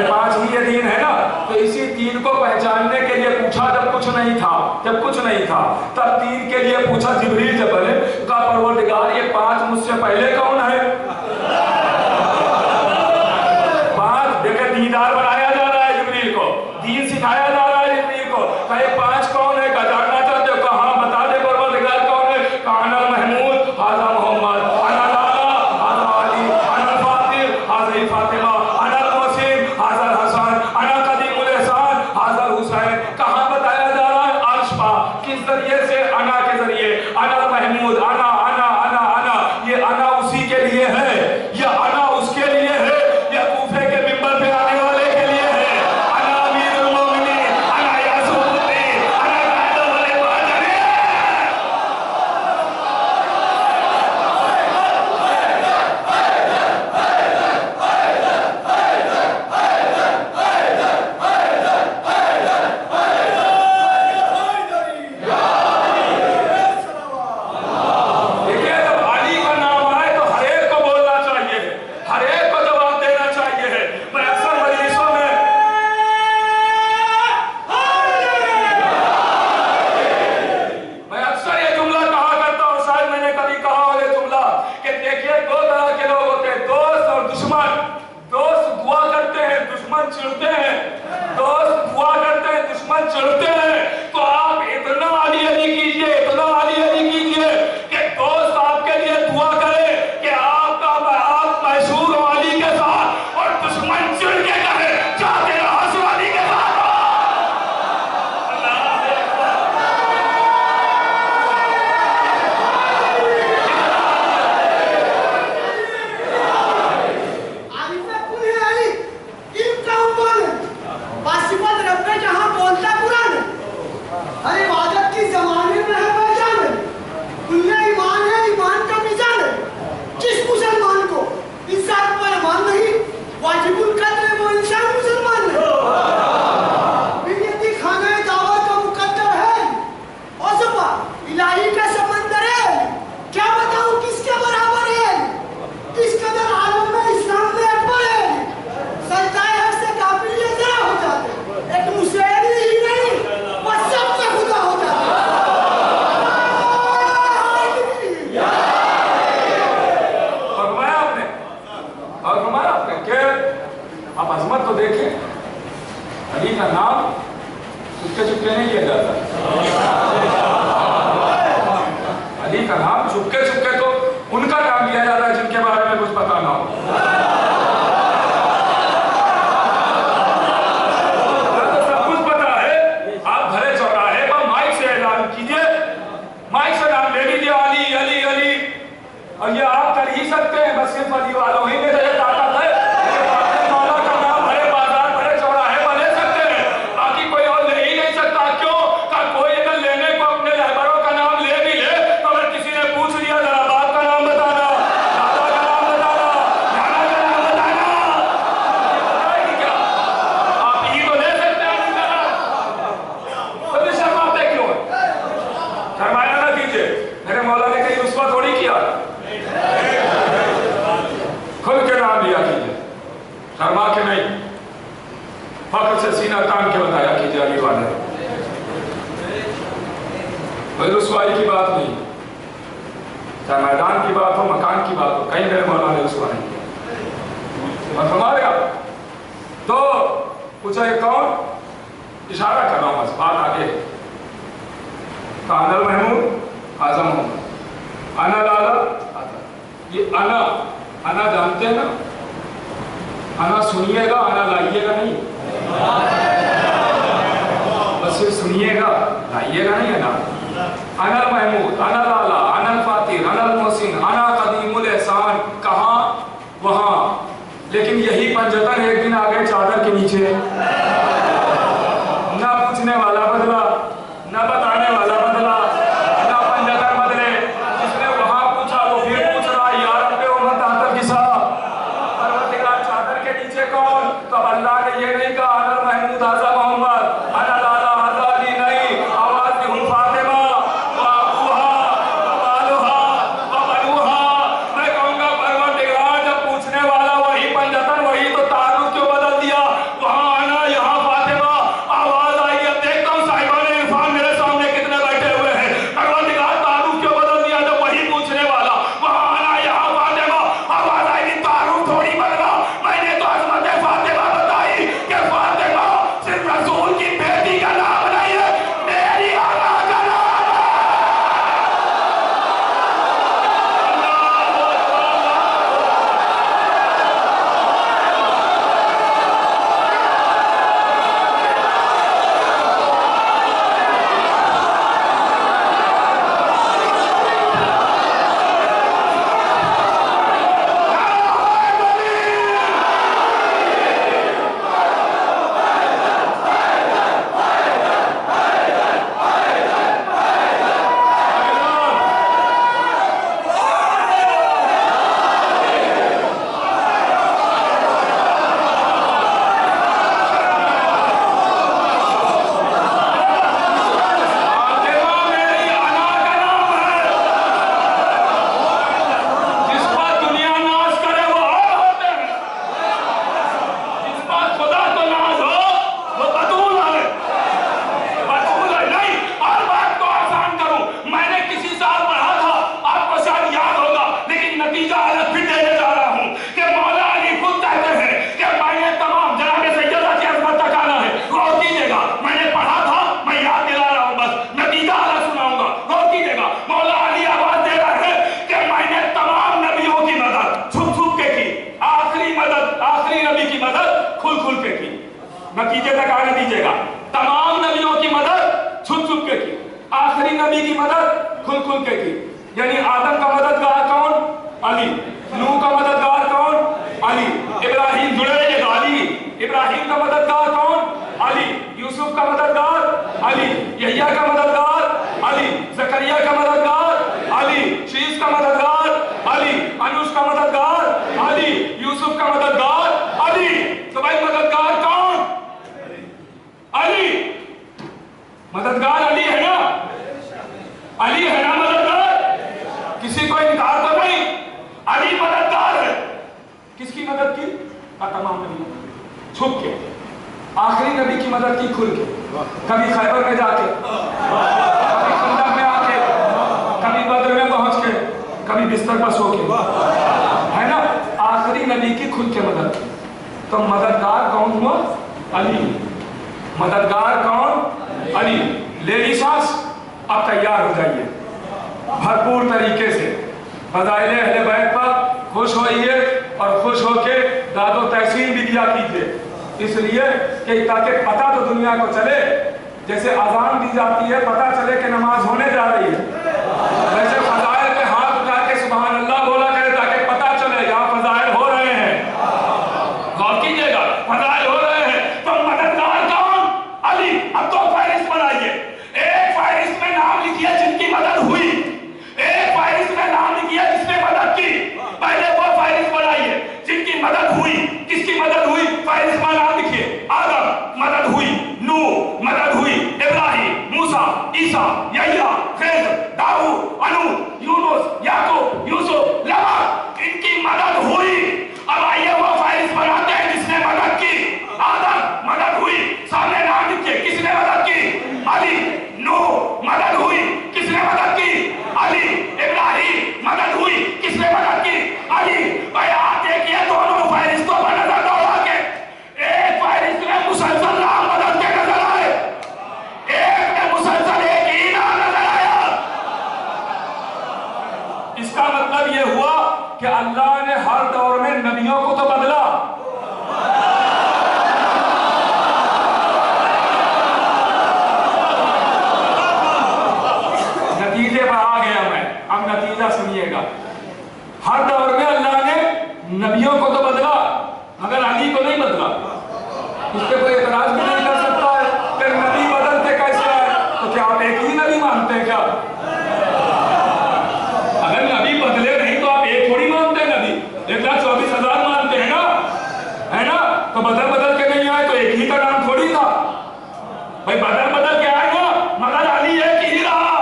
Speaker 1: پانچ ہی یہ دین ہے نا, تو اسی دین کو پہچاننے کے لیے پوچھا. جب کچھ نہیں تھا تب دین کے لیے پوچھا جبریل. جب بولے کہا پروردگار یہ پانچ مجھ سے پہلے کون ہے؟ پانچ دیکھیں, دیندار بنایا جا رہا ہے جبریل کو, دین سکھایا جا رہا ہے جبریل کو. کہ یہ پانچ کون ہے؟ کہ جاننا چاہتے ہو؟ کہاں بتا دے پروردگار کون ہے. کہ انا المحمود ھذا محمد, انا لالا ھذا علی, انا الفاطر ھذا فاطمہ, انا المحسن ھذا الحسن, انا قدیم الاحسان ھذا الحسین. کہاں بتایا جا رہا ہے؟ عرش پا. کس ذریعے سے؟ انا کے ذریعے. انا المحمود, انا انا انا انا. یہ انا اسی کے لیے ہے, یا انا اس کے لیے ہے, یا کوفے کے منبر پہ آنے والے کے لیے ہے. انا امیر المومنین, انا یاسوع الدین, انا قائد البدر. دیکھیے, جب علی کا نام آئے تو ہر ایک کو بولنا چاہیے, ہر ایک کو جواب دینا چاہیے. میں اکثر مجلسوں میں یہ جملہ کہا کرتا ہوں, شاید میں نے کبھی کہا ہو یہ جملہ, کہ دیکھیے دو طرح کے لوگ ہوتے ہیں, دوست اور دشمن. دوست دعا کرتے ہیں, دشمن چڑھتے ہیں. دوست دعا کرتے ہیں, دشمن چڑھتے ہیں. تو آپ اتنا علی علی کیجئے, اتنا علی علی کیجئے کہ دوست آپ کے لیے دعا کرے کہ آپ محشور ہو علی کے ساتھ, اور دشمن چڑھ کے کہے جا تیرا حشر علی کے ساتھ ہو.
Speaker 4: عارف کل ہے علی, ان کا بولے باسفت رب جہاں بولتا قرآن ہے. ہر عبادت کی زمانے میں ہے پہچان ہے. کل ایمان ہے, ایمان کا میزان ہے. جس مسلمان کو انسان پر ایمان نہیں, واجب القدر ہے, وہ انسان مسلمان ہے. بنیادی خانہ دعوت کا مقدر ہے, اور صفا الہی کا سمندر ہے. کیا بتاؤں کس کے برابر ہے, کس قدر عالم میں اسلام میں اکبر ہے. سجدائے حق سے کافر یہ ذرا ہو جاتے, ایک مسیحی ہی نہیں بس سب سے خدا ہو جاتے.
Speaker 1: اور فرمایا آپ نے کہ آپ عظمت تو دیکھیں, علی کا نام چپکے چپکے نہیں لیا جاتا. علی کا نام چپکے چپکے تو ان کا نام لیا جاتا ہے جن کے بارے میں کچھ پتا نہ ہو. سب کچھ پتا ہے. آپ بھرے چوراہے پر مائک سے اعلان کیجئے, مائک سے نام لے لیجئے علی علی علی, اور یہ آپ کر ہی سکتے ہیں. بس صرف علی والوں ہی میں یہ طاقت ہے کہ اپنے مولا کا نام بھرے بازار بھرے چوراہے پر لے سکتے ہیں, باقی کوئی اور لے ہی نہیں سکتا. کیوں کہ کوئی اگر لینے کو اپنے رہبروں کا نام لے بھی لے, تو اگر کسی نے پوچھ لیا ذرا باپ کا نام بتانا, دادا کا نام بتانا, نانا کا نام بتانا, بتائے گی کیا؟ آپ ہی تو لے سکتے ہیں علی کا نام. تو بھی شرماتے کیوں ہیں؟ شرمایا نہ کیجئے. میرے مولا نے کہیں رسوا تھوڑی کیا, کھل کے نام لیا کیجئے, شرما کے نہیں. فخر سے سینہ تان کے بتایا کیجئے علی والے. کوئی رسوائی کی بات نہیں, چاہے میدان کی بات ہو, مکان کی بات ہو, کہیں میرے مولا نے رسوا نہیں کیا. اور ہمارے آپ تو پوچھا یہ کون, اشارہ کر رہا ہوں بس, بات آگے. انا المحمود ھذا محمد, انا لالا ھذا. یہ انا جانتے ہیں نا, انا سنیے گا, انا لائیے گا نہیں. بس صرف سنیے گا, لائیے گا نہیں. انا المحمود, انا لالا, انا الفاطر, انا المحسن, انا قدیم الاحسان. کہاں؟ وہاں. لیکن یہی پنجتن ایک دن آگے چادر کے نیچے. نہ پوچھنے والا بدلا, نہ بتانے والا بدلا, نہ پنجتن بدلے. جس نے وہاں नतीजे तक आने दीजिएगा। तमाम नबियों की मदद छुप छुप के की, आखिरी नबी की मदद खुल खुल के की। यानी आदम का मददगार कौन? अली। नूह का मददगार कौन? अली। इब्राहिम जुड़े रहेगा, अली। इब्राहिम का मददगार कौन? अली। यूसुफ का मददगार अली। यहिया का मददगार अली। जकरिया का मददगार अली। शीश का मददगार अली। अनुष का मददगार अली। यूसुफ का मददगार अली। तो भाई मददगार कौन? अली। मददगार अली है ना? अली है ना मददगार? किसी को इनकार तो नहीं, अली मददगार है। किसकी मदद की? तमाम नबी छुप के, आखिरी नबी की मदद की खुल के, कभी खैबर में जाके, कभी खंदक में आके, कभी बद्र में पहुंच के, कभी बिस्तर पर सो के, है ना? आखिरी नबी की खुल के मदद। तो मददगार कौन हुआ? अली। मददगार कौन? अली। ले ली सांस, अब तैयार हो जाइए भरपूर तरीके से फज़ाइल अहले बैत पर खुश होइए और खुश होके दादो तहसीन भी दिया कीजिए। इसलिए कि ताकि पता तो दुनिया को चले, जैसे अजान दी जाती है पता चले कि नमाज होने जा रही है, वैसे फज़ाइल पे हाथ उठा के सुभान अल्लाह बोला करे ताकि पता चले यहाँ फज़ाइल हो रहे हैं। गौर कीजिएगा, फज़ाइल हो रहे हैं। तो मददगार कौन? अली। अब तो फहरिस्त बनाइए, एक फहरिस्त में नाम लिखिए जिनकी मदद हुई, एक फहरिस्त में नाम लिखिए जिसने मदद की। पहले वो फहरिस्त बनाइए जिनकी मदद हुई। किसकी मदद हुई? फहरिस्त में नाम लिखिए। आदम मदद हुई, नूह मदद हुई, इब्राहिम, मूसा, ईसा, यहिया, खिज़्र, दाऊद, अनूह, यूनुस, याकूब, यूसुफ, लबान, इनकी मदद हुई। अब आइए वो फहरिस्त बनाते हैं जिसने मदद की। आदम मदद हुई, सामने नाम लिखिए, किसने मदद की? अली। नूह मदद हुई, किसने मदद की? अली। इब्राहिम मदद हुई, किसने मदद की? अली। भाई आप देखिए दोनों फहरिस्तों पर नजर दौड़ा के, एक फहरिस्त में मुसलसल नाम बदल के नजर आए, एक में मुसलसल एक ही नाम नजर आया। इसका मतलब यह हुआ कि अल्लाह ने हर दौर में नबियों को तो बदला, नतीजे पर आ गया मैं। अब नतीजा सुनिएगा, हर दौर में अल्लाह ने नबियों को तो बदला मगर अली को नहीं बदला। इस पे कोई एतराज भी नहीं कर सकता है कि नबी बदलते कैसे आए। तो क्या आप एक ही नबी मानते हैं क्या? अगर नबी बदले नहीं तो आप एक थोड़ी मानते हैं, नबी 1,24,000 मानते हैं ना, है ना? तो बदल बदल के नहीं आए तो एक ही का नाम थोड़ी था भाई, बदल बदल के आए ना, मगर अली एक ही रहा।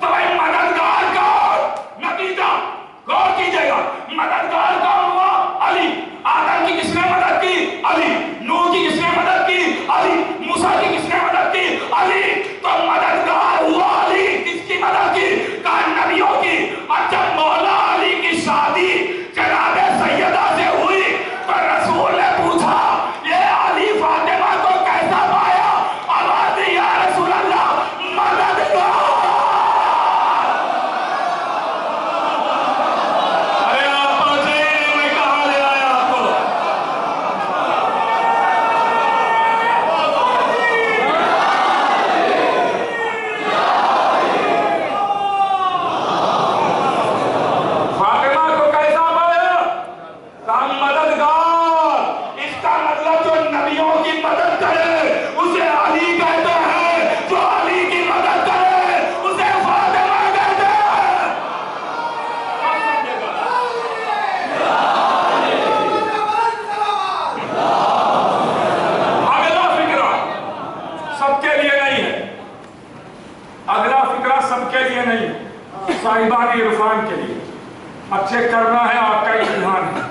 Speaker 1: तो भाई मददगार कौन? नतीजा गौर कीजिएगा, मददगार कौन हुआ? अली। आदम की किसने मदद की? अली। नूह की किसने मदद की? अली। मूसा की किसने मदद की? अली। तो मददगार हुआ अली। किसकी मदद की? कहा नबियों की। और जब मौला अली की शादी जनाब सैयदा से हुई तो रसूल ने पूछा ये अली फातिमा को कैसा पाया? आवाज दी या रसूल अल्लाह मददगार। अरे आप पहुंचे, मैं कहां ले आया आपको? फातिमा को कैसा पाया? कहा मददगार। इसका मतलब जो नबियों की मदद करे उसे अली कहते हैं, जो अली की मदद करे उसे फातिमा कहते हैं। अगला फिक्रा सबके लिए नहीं है, अगला फिक्रा सबके लिए नहीं है, साहिबान इरफान के लिए। अब चेक करना है आपका इम्तिहान है,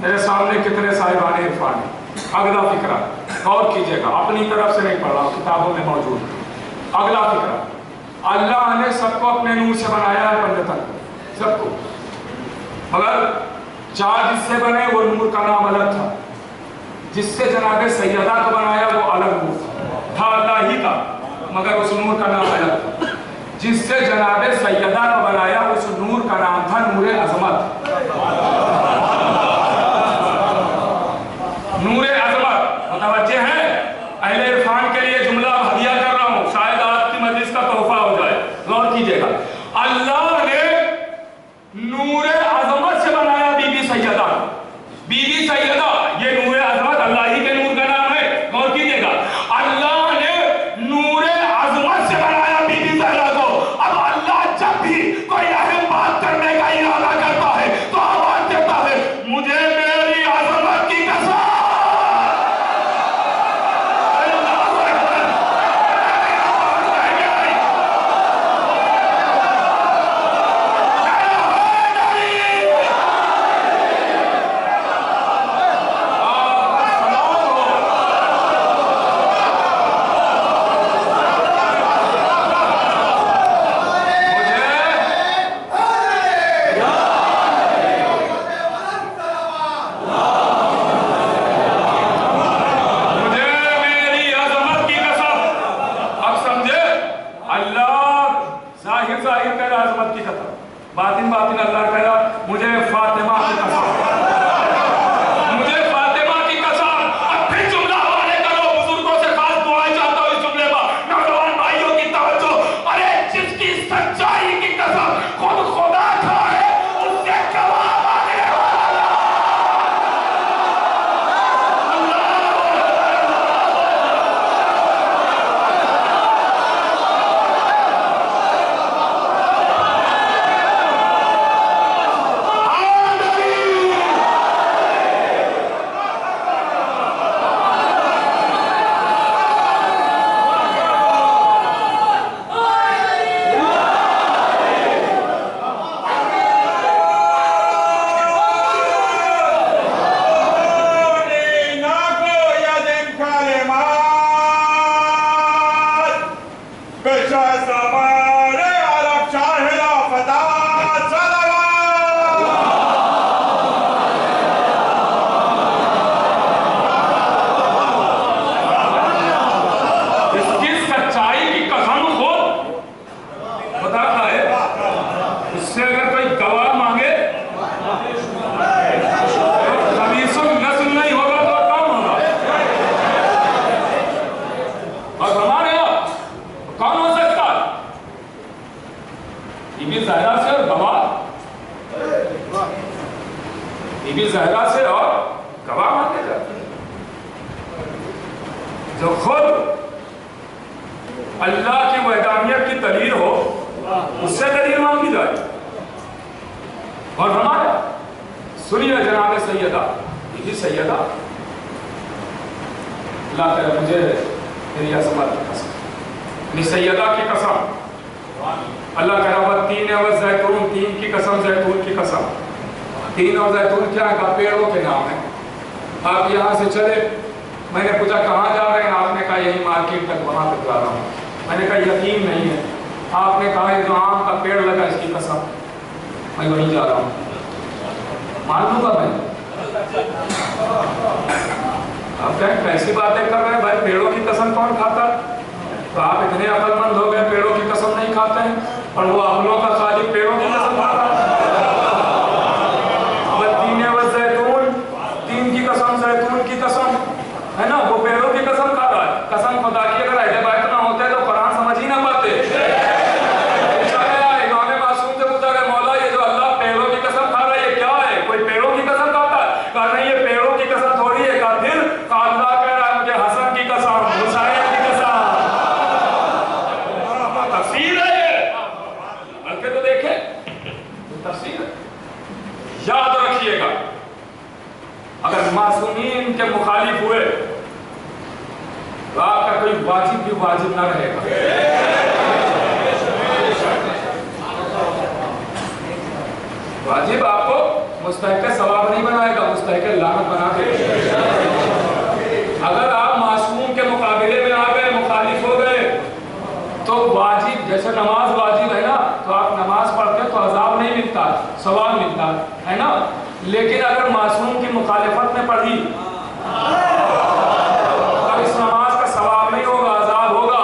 Speaker 1: मेरे सामने कितने साहिबान इरफान है। अगला फिक्रा गौर कीजिएगा, अपनी तरफ से नहीं पढ़ रहा, किताबों में मौजूद है। अगला फिक्रा, अल्लाह ने सबको अपने नूर से बनाया है, पंडितन सबको, मगर 4 जिससे बने वो नूर का नाम अलग था। जिससे जनाबे सैयदा को बनाया वो अलग नूर था, अल्लाह ही का, मगर उस नूर का नाम अलग था। जिससे जनाबे सैयदा को बनाया उस नूर का नाम था नूरे अजमत। नूरे अजमत मुतवज्जे हैं? اللہ ظاہر ظاہر کہہ رہا عظمت کی قسم، باطن باطن اللہ کہہ رہا مجھے فاطمہ کی قسم، مجھے فاطمہ کی قسم۔ اب پھر جملہ حوالے کرو، بزرگوں سے خاص دعائیں چاہتا ہوں اس جملے پر، نوجوان بھائیوں کی توجہ۔ ارے جس کی سچائی کی قسم خود خدا کھائے اس سے گواہ مانگنے والا زہرا سے اور گواہ مانگے جاتے ہیں، جو خود اللہ کی وحدانیت کی دلیل ہو اس سے دلیل مانگی جائے۔ اور ہمارا سنیے جناب سیدہ، یہ سیدہ اللہ تعالیٰ مجھے میری عظمت کی قسم، میری سیدہ کی قسم، اللہ کہہ رہا تین والزیتون، تین کی قسم، زیتون کی قسم۔ تین اور زیتون کیا ہے؟ پیڑوں کے نام ہیں۔ آپ یہاں سے چلے، میں نے پوچھا کہاں جا رہے ہیں؟ آپ نے کہا یہی مارکیٹ تک، وہاں تک جا رہا ہوں۔ میں نے کہا یقین نہیں ہے۔ آپ نے کہا یہ جو آم کا پیڑ لگا اس کی قسم، میں وہیں جا رہا ہوں، مان لوں گا میں؟ آپ کہیں کیسی باتیں کر رہے ہیں بھائی، پیڑوں کی قسم کون کھاتا؟ تو آپ اتنے عقل مند ہو گئے پیڑوں کی قسم نہیں کھاتے ہیں، اور وہ عقلوں کا خالق پیڑوں کی قسم کھاتا ہے۔ تین کی قسم، زیتون کی قسم ہے نا، وہ پیڑوں کی قسم کھاتا ہے۔ قسم خدا کی اگر اہل بیت نہ ہوتے تو قرآن سمجھ ہی نہ پاتے۔ امام معصوم سے پوچھا کہ مولا یہ جو اللہ پیڑوں کی قسم کھا رہا ہے یہ کیا ہے؟ کوئی پیڑوں کی قسم کھاتا ہے؟ کہا نہیں یہ پیڑوں کی قسم تھوڑی ہے۔ کہا پھر؟ کہا اللہ کہہ رہا ہے مجھے حسن کی قسم، حسین کی قسم۔ تفسیر ہے یہ، بلکہ تو دیکھیں تفسیر ہے۔ یاد رکھیے گا اگر معصومین کے مخالف ہوئے تو آپ کا کوئی واجب بھی واجب نہ رہے گا۔ واجب آپ کو مستحق ثواب نہیں بنائے گا، مستحق لعنت بنا دے گا۔ اگر آپ معصوم کے مقابلے میں آ گئے، مخالف ہو گئے، تو واجب جیسے نماز واجب ہے نا، تو آپ نماز پڑھتے تو عذاب نہیں ملتا، ثواب ملتا ہے نا۔ لیکن اگر معصوم کی مخالفت میں پڑھی تو اس نماز کا ثواب نہیں ہوگا، عذاب ہوگا۔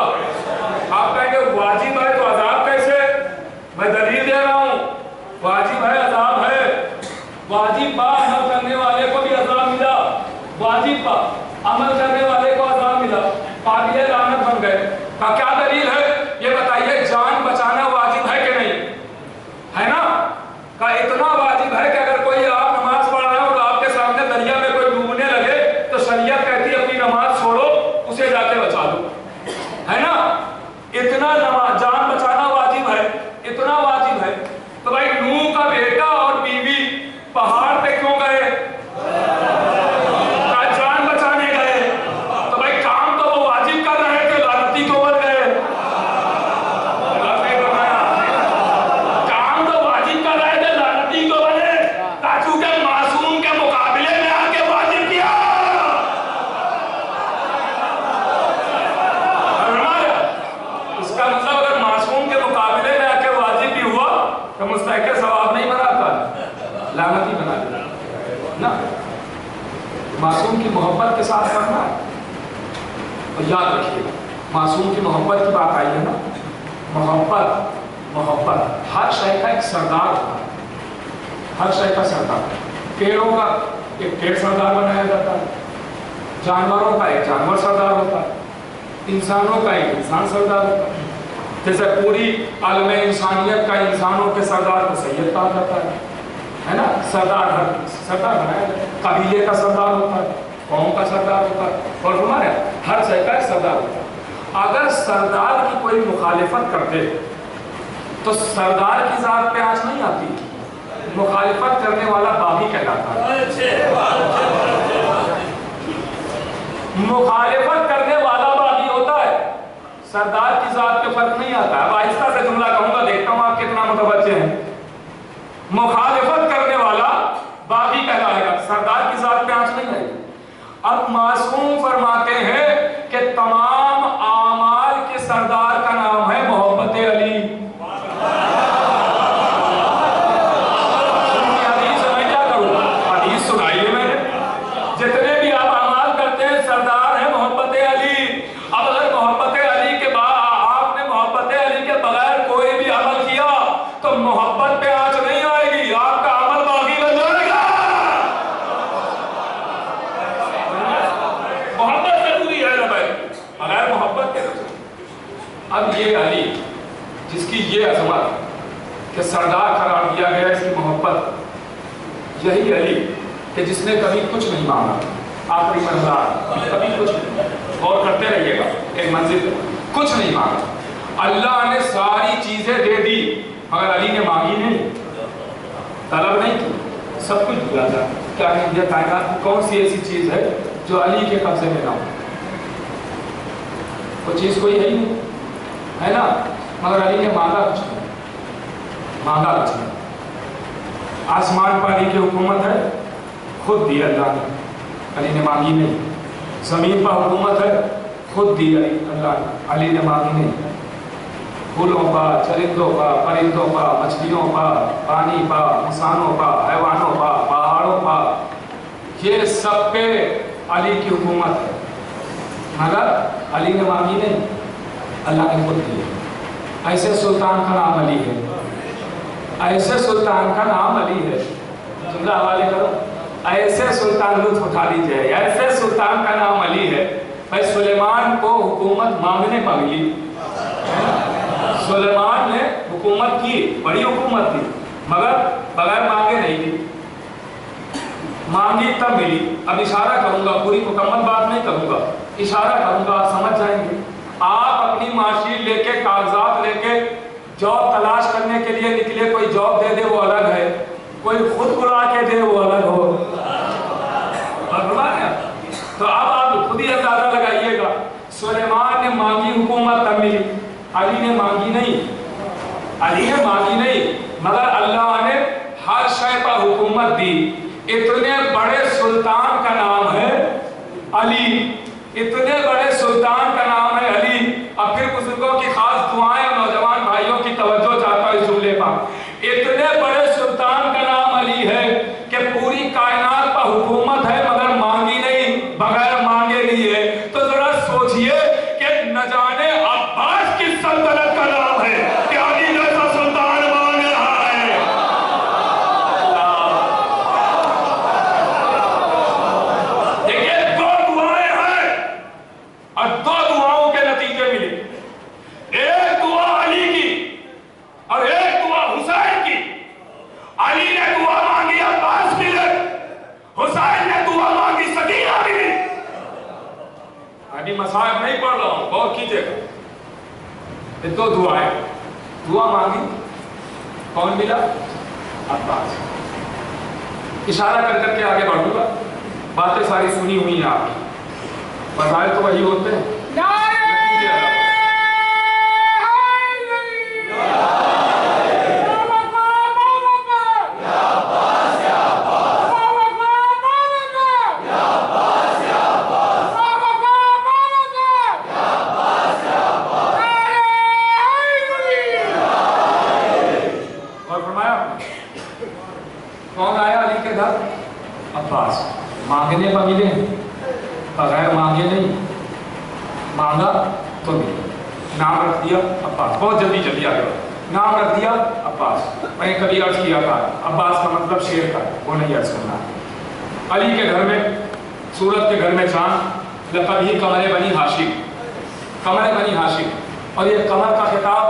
Speaker 1: آپ کہیں گے واجب ہے تو عذاب کیسے؟ میں دلیل دے رہا ہوں، واجب ہے عذاب ہے۔ واجب پر عمل کرنے والے کو بھی عذاب ملا، واجب پر عمل کرنے والے کو عذاب ملا، قابل لعنت بن گئے۔ کا کیا دلیل ہے یہ بتائیے؟ جان بچانا واجب ہے کہ نہیں ہے نا؟ کا اتنا واجب ہے کہ اگر کوئی آپ نماز پڑھ رہے ہیں اور آپ کے سامنے دریا میں کوئی ڈوبنے لگے تو شریعت کہتی ہے اپنی نماز چھوڑو، اسے جا کے بچا دو، ہے نا؟ اتنا نماز جان بچانا واجب ہے، اتنا واجب ہے۔ تو بھائی نوح کا بیٹا اور بیوی پہاڑ پہ کیوں گئے؟ جان بچانے گئے۔ تو بھائی کام تو وہ واجب کر رہے تھے، لعنتی کو بن گئے۔ کام تو واجب کر رہے تھے، لعنتی کو بنے، چونکہ معصوم کے مقابلے میں آ کے واجب کیا۔ اس کا مطلب اگر معصوم کے مقابلے میں آ کے واجب بھی ہوا تو مستحق ثواب نہیں بناتا، لعنتی بنا دیتا نا۔ معصوم کی محبت کے ساتھ کرنا ہے۔ اور یاد رکھیے معصوم کی محبت کی بات آئی ہے نا، मोहब्बत हर शय का एक सरदार होता है, हर शय का सरदार। पेड़ों का एक पेड़ सरदार बनाया जाता है, जानवरों का एक जानवर सरदार होता है, इंसानों का एक इंसान सरदार होता है। जैसे पूरी आलम इंसानियत का इंसानों के सरदार को सैयद कहा जाता है ना। सरदार बनाया जाता है, कबीले का सरदार होता है, कौम का सरदार होता है, और हमारे हर शय का एक सरदार होता है। अगर सरदार की कोई मुखालिफत करते तो सरदार की जात पे आंच नहीं आती, मुखालिफत करने वाला बागी कहलाता है। मुखालिफत करने वाला बागी होता है, सरदार की जात पे फर्क नहीं आता है। आहिस्ता से जुमला कहूंगा, देखता हूं आप कितना मुतवज्जे हैं। मुखालिफत करने वाला बागी कहलाएगा, सरदार की जात पे आंच नहीं आएगी। अब मासूम फरमाते हैं कि तमाम आमाल के सरदार का नाम है मोहब्बत अली। हदीस मैं क्या करूं, हदीस सुनाइए मैंने, जितने भी आप आमाल करते हैं सरदार है मोहब्बत अली। अब अगर मोहब्बत अली के बाद आपने मोहब्बत अली के बगैर कोई भी अमल किया तो मोहब्बत पे आंच नहीं आएगी, आपका अमल बागी बन जाएगा। मोहब्बत जरूरी है ना भाई, बगैर मोहब्बत के। अब ये अली जिसकी ये अजमत कि सरदार करार दिया गया, इसकी मोहब्बत, यही अली कि जिसने कभी कुछ नहीं मांगा, आखिरी मंजिल कभी कुछ नहीं, और करते रहिएगा, एक मंजिल कुछ नहीं मांगा। अल्लाह ने सारी चीजें दे दी मगर अली ने मांगी नहीं, तलब नहीं की, सब कुछ दिया था। क्या है कायनात की कौन सी ऐसी चीज है जो अली के कब्जे में ना हो? वो चीज कोई है ही नहीं, है ना। मगर अली ने मांगा कुछ नहीं, मांगा कुछ नहीं। आसमान पर अली की हुकूमत है, खुद दी अल्लाह ने, अली ने मांगी नहीं। जमीन पर हुकूमत है, खुद दी अल्लाह ने, अली ने मांगी नहीं। फूलों पर, चरिंदों पर, परिंदों पर, मछलियों पर, पानी पर, इंसानों पर, हैवानों पर, पहाड़ों पर, ये सब पे अली की हुकूमत है, मगर अली ने मांगी नहीं, अल्लाह ने खुद दी। ऐसे सुल्तान का नाम अली है, ऐसे सुल्तान का नाम अली है। जुमला हवाले करो, ऐसे सुल्तान लुत्फ उठा लीजिए, ऐसे सुल्तान का नाम अली है। भाई सुलेमान को हुकूमत मांगने पर मिली, सुलेमान ने हुकूमत की, बड़ी हुकूमत थी, मगर बगैर मांगे नहीं दी, मांगी तब मिली। अब इशारा करूंगा, पूरी मुकम्मल बात नहीं करूंगा, इशारा करूंगा, आप समझ जाएंगे। आप अपनी मार्कशीट लेके, कागजात लेके जॉब तलाश करने के लिए निकले, कोई जॉब दे दे वो अलग है, कोई खुद बुला के दे वो अलग हो। तो अब आप खुद ही अंदाजा लगाइएगा, सुलेमान ने मांगी हुकूमत तब मिली, अली ने मांगी नहीं, अली ने मांगी नहीं, मगर अल्लाह ने हर शय पर हुकूमत दी। इतने बड़े सुल्तान का नाम है अली, इतने बड़े सुल्तान का नाम है अली। अब फिर बुजुर्गों की खास दुआएं और नौजवान भाइयों की तवज्जो चाहता हूं इस जुमले पर। इतने बड़े सुल्तान का नाम अली है कि पूरी कायनात पर हुकूमत है मगर मांगी नहीं, बगैर मांगे नहीं है। तो जरा सोचिए कि न जाने अब्बास की सल्तनत का नाम है कि अली जैसा सुल्तान मांग रहा है। देखिए, दो दुआएं हैं और दो दुआओं के नतीजे मिले। एक दुआ अली की और एक दुआ हुसैन की। अली ने दुआ मांगी, अब्बास मिले, हुसैन ने दुआ मांगी, सकीना मिली। अभी मसाइब नहीं पढ़ रहा हूं, गौर कीजिएगा। ये दो दुआएं, दुआ मांगी, कौन मिला? अब्बास। इशारा कर करके आगे बढ़ूंगा, बातें सारी सुनी हुई हैं आपकी, मसाइल तो वही होते हैं। कौन आया अली के घर? अब्बास। मांगने पर मिले, बगैर मांगे नहीं, मांगा तो मिले। नाम रख दिया अब्बास। बहुत जल्दी जल्दी आगे बढ़ो। नाम रख दिया अब्बास। मैंने कभी अर्ज किया था अब्बास का मतलब शेर का, वो नहीं अर्ज करना। अली के घर में, सूरत के घर में चांद, लक़ब ही कमर बनी हाशिम, कमर बनी हाशिम। और ये कमर का खिताब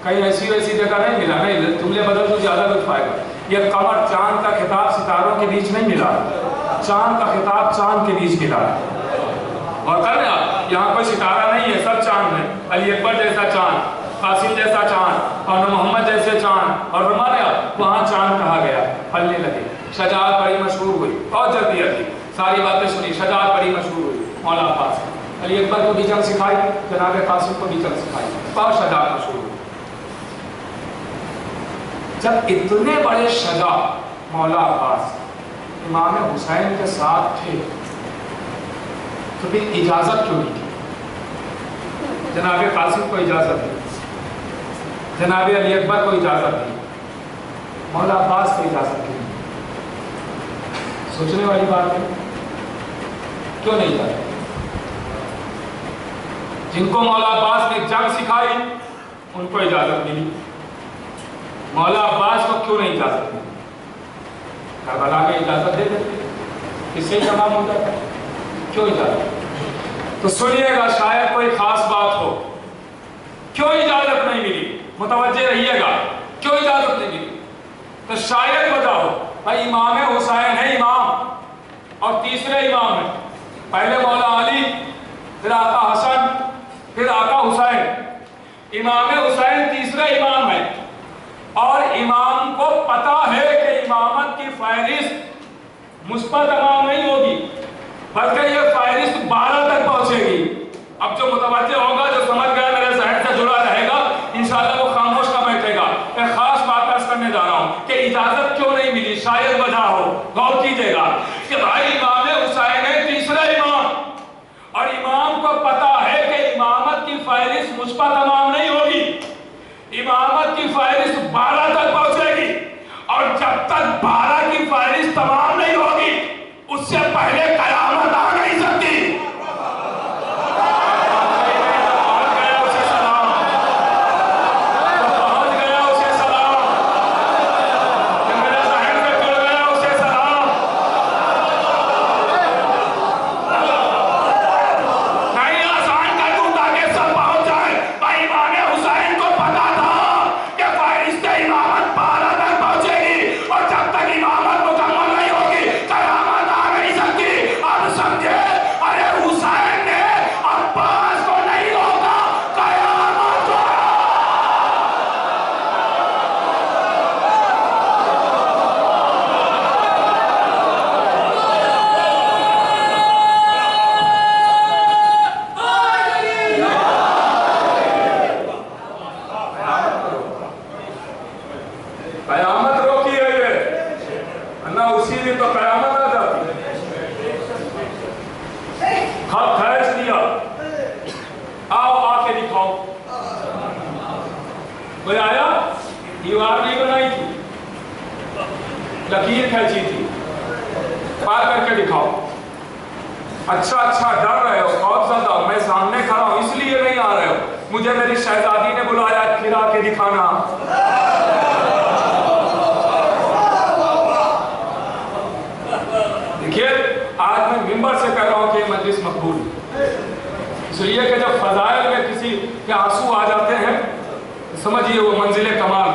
Speaker 1: कहीं ऐसी वैसी जगह नहीं मिला, नहीं तुमने बदल तो ज्यादा लुत्फ आएगा। ये कमर, चांद का खिताब सितारों के बीच नहीं मिला, चांद का खिताब चांद के बीच मिला। और कर आप यहाँ कोई सितारा नहीं है, सब चांद है। अली अकबर जैसा चांद, कासिम जैसा चांद, और मोहम्मद जैसे चांद, और हमारे वहाँ चांद कहा गया। फलने लगे, शजाअत बड़ी मशहूर हुई, बहुत जल्दी जल्दी सारी बातें सुनी, शजाअत बड़ी मशहूर हुई। मौला अब्बास अली अकबर को भी जंग सिखाई, जनाब कासिम को भी जंग सिखाई, बहुत शजाअत मशहूर हुई। जब इतने बड़े शजा मौला अब्बास इमाम हुसैन के साथ थे तो फिर इजाजत क्यों नहीं थी? जनाब कासिम को इजाजत दी, जनाब अली अकबर को इजाजत दी, मौला अब्बास को इजाजत दी। सोचने वाली बात है, क्यों नहीं जाते? जिनको मौला अब्बास ने जंग सिखाई उनको इजाजत मिली, मौला अब्बास को क्यों नहीं इजाजत मिली? करबला में इजाजत दे देते, किससे तमाम हो जाता, क्यों इजाजत? तो सुनिएगा, शायद कोई खास बात हो, क्यों इजाजत नहीं मिली, मुतवज्जे रहिएगा, क्यों इजाजत नहीं मिली? तो शायद वजह हो, भाई इमाम हुसैन है इमाम, और तीसरे इमाम है, पहले मौला अली, फिर आका हसन, फिर आका हुसैन। इमाम हुसैन तीसरे इमाम है, और इमाम को पता है कि इमामत की फहरिस्त मुझ पर तमाम नहीं होगी, बल्कि ये फहरिस्त 12 तक पहुंचेगी। अब जो मुतवज्जे होगा, जो समझ गया, मेरे जहन से जुड़ा रहेगा, इंशाअल्लाह वो खामोश ना बैठेगा। एक खास बात अर्ज करने जा रहा हूं कि इजाजत क्यों नहीं मिली, शायद वजह हो, गौर कीजिएगा कि भाई इमाम हुसैन है तीसरा इमाम, और इमाम को पता है कि इमामत की फहरिस्त मुझ पर तमाम नहीं होगी, इमामत की फहरिस्त 12 तक पहुंचेगी, और जब तक 12 की फहरिस्त तमाम नहीं होगी उससे पहले कयामत आ नहीं सकती। लकीर खींची थी, पार करके दिखाओ। अच्छा डर रहे हो, खौफ ज़दा, मैं सामने खड़ा हूं इसलिए नहीं आ रहे हो, मुझे मेरी शहजादी ने बुलाया, खिला के दिखाना। देखिए, आज मैं मिंबर से कह रहा हूं कि मजलिस मकबूल, इसलिए कि जब फजाइल में किसी के आंसू आ जाते हैं समझिए वो मंजिले कमाल।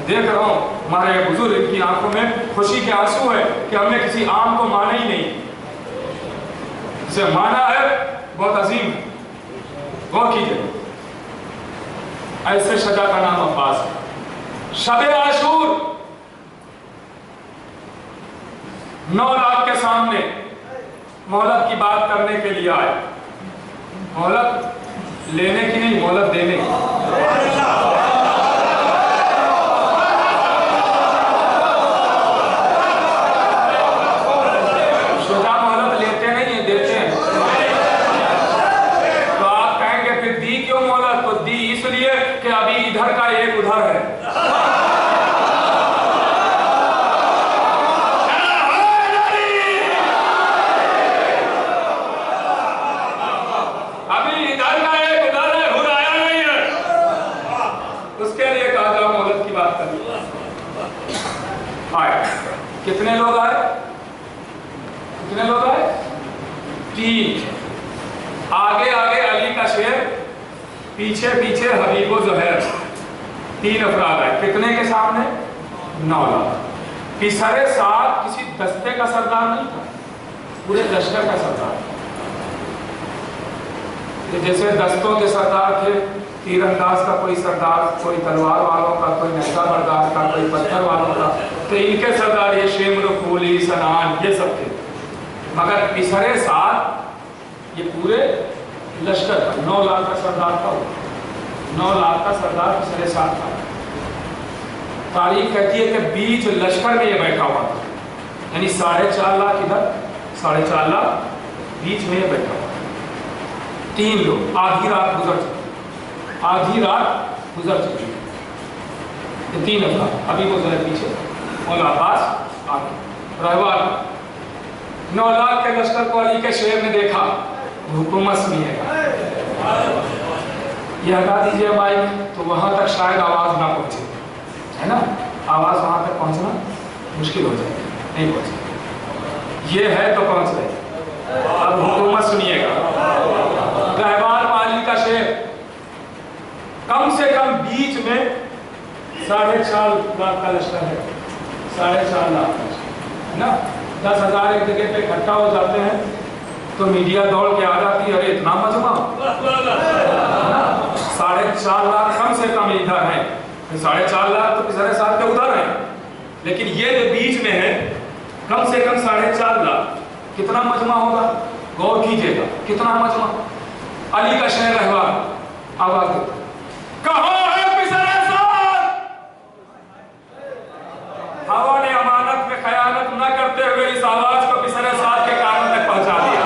Speaker 1: देख रहा हूं हमारे बुजुर्ग की आंखों में खुशी के आंसू है कि हमने किसी आम को माना ही नहीं, इसे माना है, बहुत अजीम है। गौर कीजिए, ऐसे शजा का नाम अब्बास है। शबे आशूर 9 लाख के सामने मोहलत की बात करने के लिए आए, मोहलत लेने की नहीं, मोहलत देने की। इधर का एक उधर है, अभी इधर का कितने लोग आए? 3। आगे आगे अली का शेर, पीछे पीछे हबीब व ज़ुहैर, 3 अफराद आए। कितने के सामने? 9 लाख। पिसरे साथ किसी दस्ते का सरदार नहीं था, पूरे लश्कर का सरदार। जैसे दस्तों के सरदार थे, तीरंदाज का कोई सरदार, कोई तलवार वालों का, कोई नैजा बर्दार का, कोई पत्थर वालों का, तो इनके सरदार ये शेमर, फूली, सनान, ये सब थे। मगर पिसरे साथ ये पूरे लश्कर का 9 लाख का सरदार था। 9 लाख का सरदार पिसरे साथ था। तारीख कहती है कि बीच लश्कर में ये बैठा हुआ था, यानी 4.5 लाख इधर, 4.5 लाख बीच में ये बैठा हुआ। 3 लोग, आधी रात गुजर चुकी, आधी रात गुजर चुकी। ये 3 अफराद, अभी वो जरा पीछे, मौला अब्बास आगे, रहवार। 9 लाख के लश्कर को अली के शेर ने देखा, हुकूमत सुनिएगा, ये हटा दीजिए माइक, तो वहां तक शायद आवाज ना पहुंचे, है ना? आवाज वहां तक पहुंचना मुश्किल हो जाएगी, नहीं पहुंचे। ये है तो पहुंच गए। अब हुकूमत सुनिएगा, रहमान माली का शेर, कम से कम बीच में 4.5 लाख का लश्कर है, 4.5 लाख का लश्कर, है ना? 10,000 एक जगह पे इकट्ठा हो जाते हैं तो मीडिया दौड़ के आ जाती है, अरे इतना मजमा, 4.5 लाख कम से कम इधर है, 4.5 लाख तो पिछले साल के उधर है, लेकिन ये जो बीच में है कम से कम 4.5 लाख, कितना मजमा होगा? गौर कीजिएगा, कितना मजमा। अली का शहर रहवा, आवाज देता, कहाँ है पिछले साल? हवा ने अमानत में खयानत न करते हुए इस आवाज को पिछले साल के कारण तक पहुंचा दिया।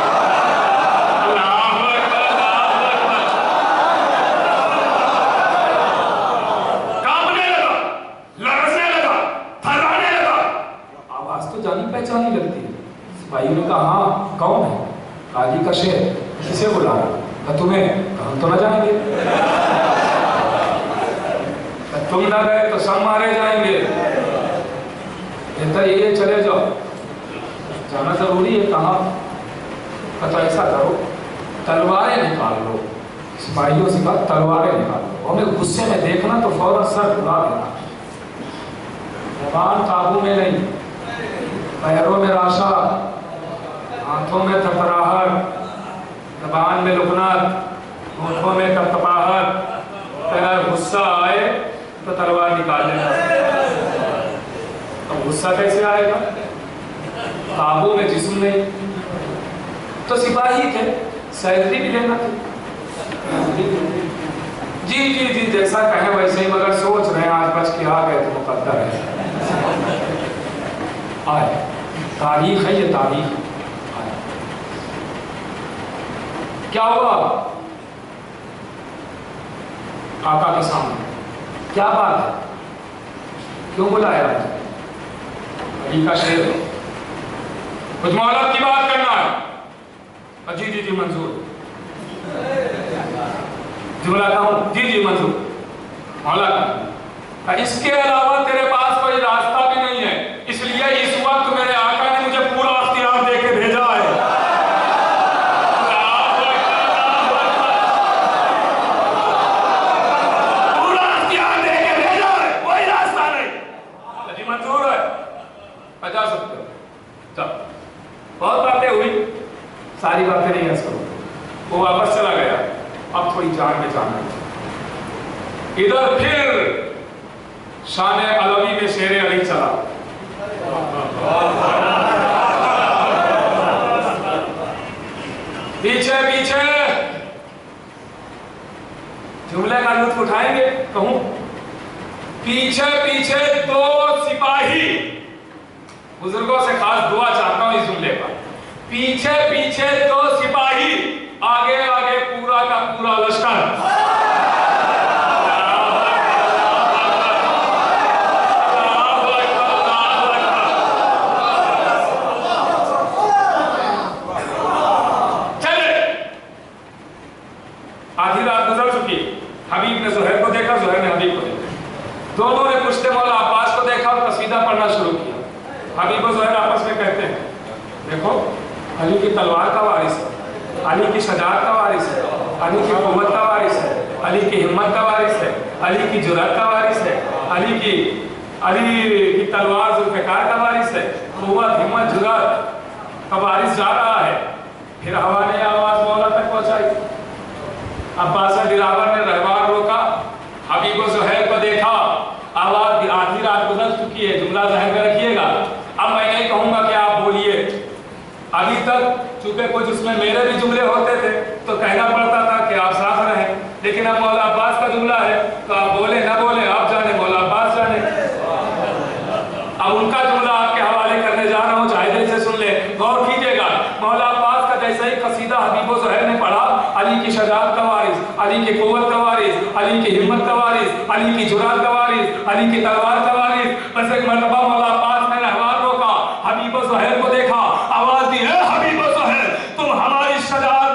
Speaker 1: कांपने लगा, लरसने लगा, थर्राने लगा, आवाज तो जानी पहचानी लगती है। सिपाहियों ने कहा, हाँ कौन है? अली का शेर, किसे बुला रहा? तुम्हें हम तो न जाएंगे, तुम न गए तो सब मारे जाएंगे, ये चले जाओ, जाना जरूरी है। कहाँ? तो ऐसा करो, तलवारें निकाल लो, सिपाहियों से कहा तलवारें निकाल लो, हमें गुस्से में देखना तो फौरन सर उड़ा देना। जबान काबू में नहीं, पैरों में राशा, हाथों में थरथराहट, जबान में लुकनात, होठों में कपकपाहट, अगर गुस्सा आए तो तलवार निकाल लेना। अब गुस्सा कैसे आएगा? काबू में जिस्म नहीं, तो सिपाही थे, सैलरी भी लेना थी। जी जी जी, जैसा कहें वैसे ही, मगर सोच रहे हैं आज बच के आ गए तो मुकद्दर है। आए, तारीख है ये, तारीख। क्या हुआ आका के सामने? क्या बात है? क्यों बुलाया? अली का शेर, कुछ मोहलत की बात करना है। जी जी जी मंजूर, जुमला कहूं? जी जी मंजूर, मोहलत। इसके अलावा तेरे पास कोई रास्ता भी नहीं है, इसलिए इस वक्त मेरे आका ने मुझे पूरा अख्तियार दे के भेजा है। जा सकते हो, चल। बहुत बातें हुई, सारी बातें नहीं हंस करो। वो वापस चला गया, अब थोड़ी जान में जाना। इधर फिर शान अलवी में शेर अली चला। पीछे पीछे जुमले का लुत्फ उठाएंगे, कहूं? पीछे पीछे 2 सिपाही, बुजुर्गों से खास दुआ चाहता हूं इस जुमले पर। पीछे पीछे 2 सिपाही, आगे आगे पूरा का पूरा लश्कर। चले, आधी रात गुजर चुकी। हबीब ने ज़ुहैर को देखा, ज़ुहैर ने हबीब को देखा, दोनों ने पुश्ते मौला अब्बास को देखा और कसीदा पढ़ना शुरू किया। हबीब और ज़ुहैर आपस में कहते हैं, देखो अली की तलवार का वारिस है, अली की शजाअत का वारिस है, अली की क़ुव्वत का वारिस है, अली की हिम्मत का वारिस है, अली की जुरअत का वारिस है, अली की तलवार ज़ुल्फ़िकार का वारिस है, क़ुव्वत हिम्मत जुरअत का वारिस जा रहा है। फिर हवा ने आवाज़ मौला तक पहुँचाई। अब्बास दिलावर ने रहवार रोका, हबीब और ज़ुहैर को देखा, आवाज़ आधी रात गुजर चुकी है, जुमला ज़हन में रखिएगा। अब मैं नहीं कहूँगा कि आप बोलिए, अभी तक चूंकि कुछ उसमें मेरे भी जुमले होते थे तो कहना पड़ता था कि आप साथ रहें, लेकिन अब मौला अब्बास का जुमला है तो आप बोले ना बोले आप जाने, मौला अब्बास जाने। अब उनका जुमला आपके हवाले करने जा रहा हूँ, चाहे दिल से सुन ले, गौर कीजिएगा। मौला अब्बास का जैसा ही कसीदा हबीब और ज़ुहैर ने पढ़ा, अली की शजाअत का वारिस, अली की क़ुव्वत का वारिस, अली की हिम्मत का वारिस, अली की जुरअत का वारिस, अली की तलवार का वारिस, बस एक मरतबा मौला अब्बास ने रहवार रोका, हबीब और ज़ुहैर को देखा, आवाज़ दी, है हबीब और ज़ुहैर, तुम हमारी शजाअत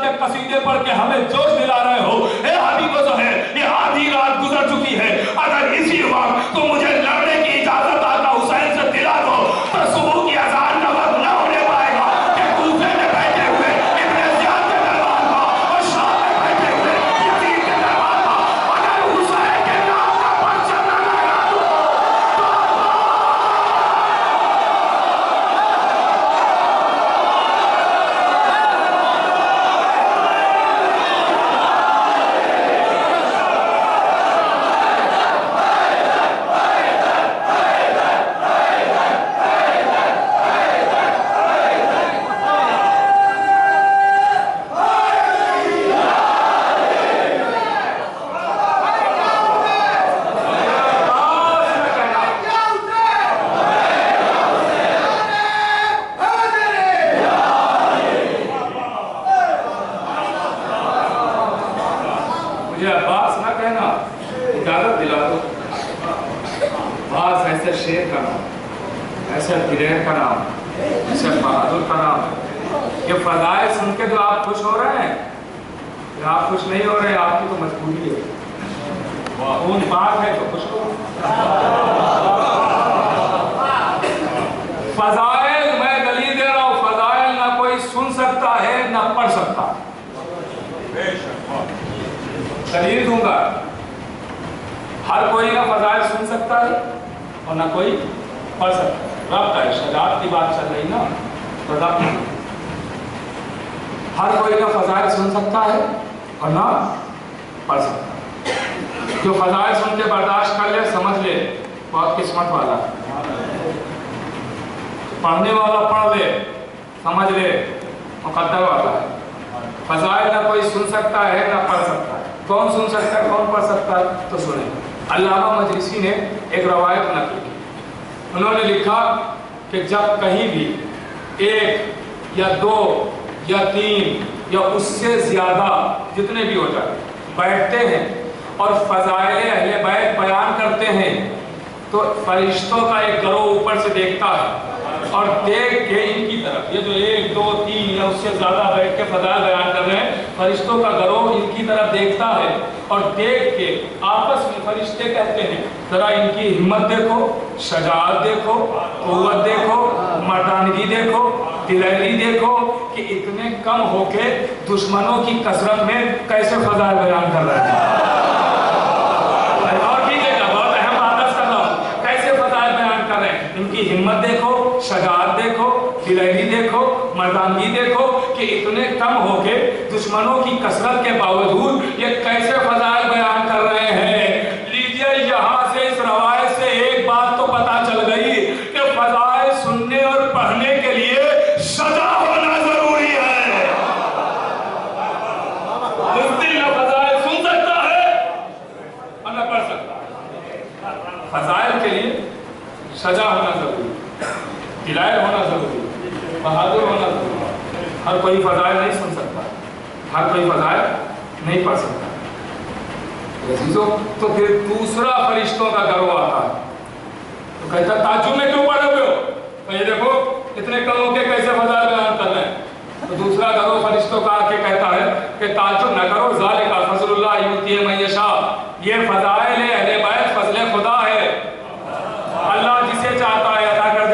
Speaker 1: के कसीदे पढ़ के हमें जोश दिला रहे हो। हे हबीब और ज़ुहैर, ये आधी रात गुजर चुकी है, अगर इसी वक्त तुम मुझे लड़ने की इजाजत आका हुसैन से दिला दो तो सुबह की अज़ान का वक्त न होने पाएगा कि कूफे में बैठे हुए इब्न ज़ियाद के दरबार का और शाम में बैठे हुए यजीद के दरबार का अगर हुसैन के नाम का परचम न लगा दो मुझे अब्बास ना कहना, इजाजत दिला दो। अब्बास ऐसे शेर का नाम, ऐसे दिलेर का नाम, ऐसे बहादुर का नाम। ये फजाइल सुन के जो आप खुश हो रहे हैं, या आप खुश नहीं हो रहे हैं, आपकी तो मजबूरी है। खून पाक है तो खुश हो। फजाइल मैं दलील दे रहा हूँ, फजाइल ना कोई सुन सकता है ना पढ़ सकता। दलील दूंगा, हर कोई ना फजाइल सुन सकता है और ना कोई पढ़ सकता है। रब्त है, शजाअत की बात चल रही ना, तो रब्त, हर कोई ना फजाइल सुन सकता है और ना पढ़ सकता है। जो फजाइल सुन के बर्दाश्त कर ले, समझ ले बहुत किस्मत वाला है। पढ़ने वाला पढ़ ले, समझ ले मुकद्दर वाला है। फजाइल ना कोई सुन सकता है ना पढ़ सकता है। कौन सुन सकता है, कौन पढ़ सकता है, तो सुने। अल्लामा मजलिसी ने एक रवायत नकल की, उन्होंने लिखा कि जब कहीं भी एक या दो या तीन या उससे ज़्यादा जितने भी हो जाए बैठते हैं और फजाइल अहले बैत बयान करते हैं तो फरिश्तों का एक गरोह ऊपर से देखता है और देख के इनकी तरफ, ये जो एक दो तीन या उससे ज़्यादा बैठ के फजाइल बयान कर रहे हैं, फरिश्तों का गरोह इनकी तरफ देखता है और देख के आपस में फरिश्ते कहते हैं, जरा इनकी हिम्मत देखो, शजाअत देखो, क़ुव्वत देखो, मर्दानगी देखो, दिलेरी देखो कि इतने कम होके दुश्मनों की कसरत में कैसे फजाइल बयान कर रहे हैं। और कीजिएगा, बहुत अहम बात कर रहा हूँ, कैसे फजाइल बयान कर रहे हैं। इनकी हिम्मत देखो, शजाअत देखो, दिलेरी देखो, मर्दानगी देखो कि इतने कम होके दुश्मनों की कसरत के बावजूद ये कैसे फजाइल बयान कर रहे हैं। लीजिए, यहाँ से इस रवायत से एक बात तो पता चल गई कि फजाइल सुनने और पढ़ने के लिए सजा होना जरूरी है। मुफ्ती न फजाइल सुन सकता है और न पढ़ सकता है। फजाइल के लिए सजा होना जरूरी, दिलायर होना जरूरी, बहादुर होना जरूरी। हर कोई फजाइल नहीं सुन सकता, हर कोई फजाइल नहीं पढ़ सकता। तो फिर दूसरा फरिश्तों का गरोह आता है तो कहता, ताज्जुब में क्यों पढ़े हुए हो? तो ये देखो इतने कम होके कैसे फजाइल बयान कर रहे हैं। तो दूसरा गरोह फरिश्तों का आके कहता है कि ताज्जुब न करो, ज़ालिका फ़ज़्लुल्लाह युतीहि मन यशा, ये फजाइल है अहले बैत, फज़ल खुदा है, अल्लाह जिसे चाहता है अता कर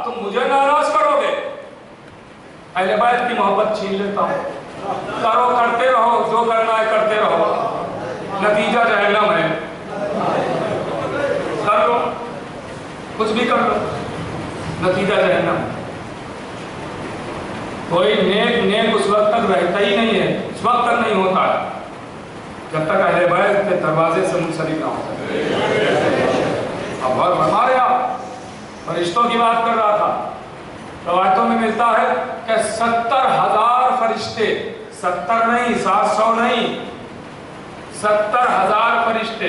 Speaker 1: तुम मुझे नाराज करोगे? अहले बैत की मोहब्बत छीन लेता हूँ। करो, करते रहो, जो करना है करते रहो, नतीजा जहन्नम है। कर लो, कुछ भी कर लो, नतीजा जहन्नम। कोई नेक उस वक्त तक रहता ही नहीं है, उस वक्त तक नहीं होता है जब तक अहले बैत के दरवाजे से मुंसलिक ना हो सके। अब हमारे यहाँ फरिश्तों की बात कर रहा था, रवायतों में मिलता है कि 70,000 फरिश्ते, 70 नहीं, 700 नहीं, 70,000 फरिश्ते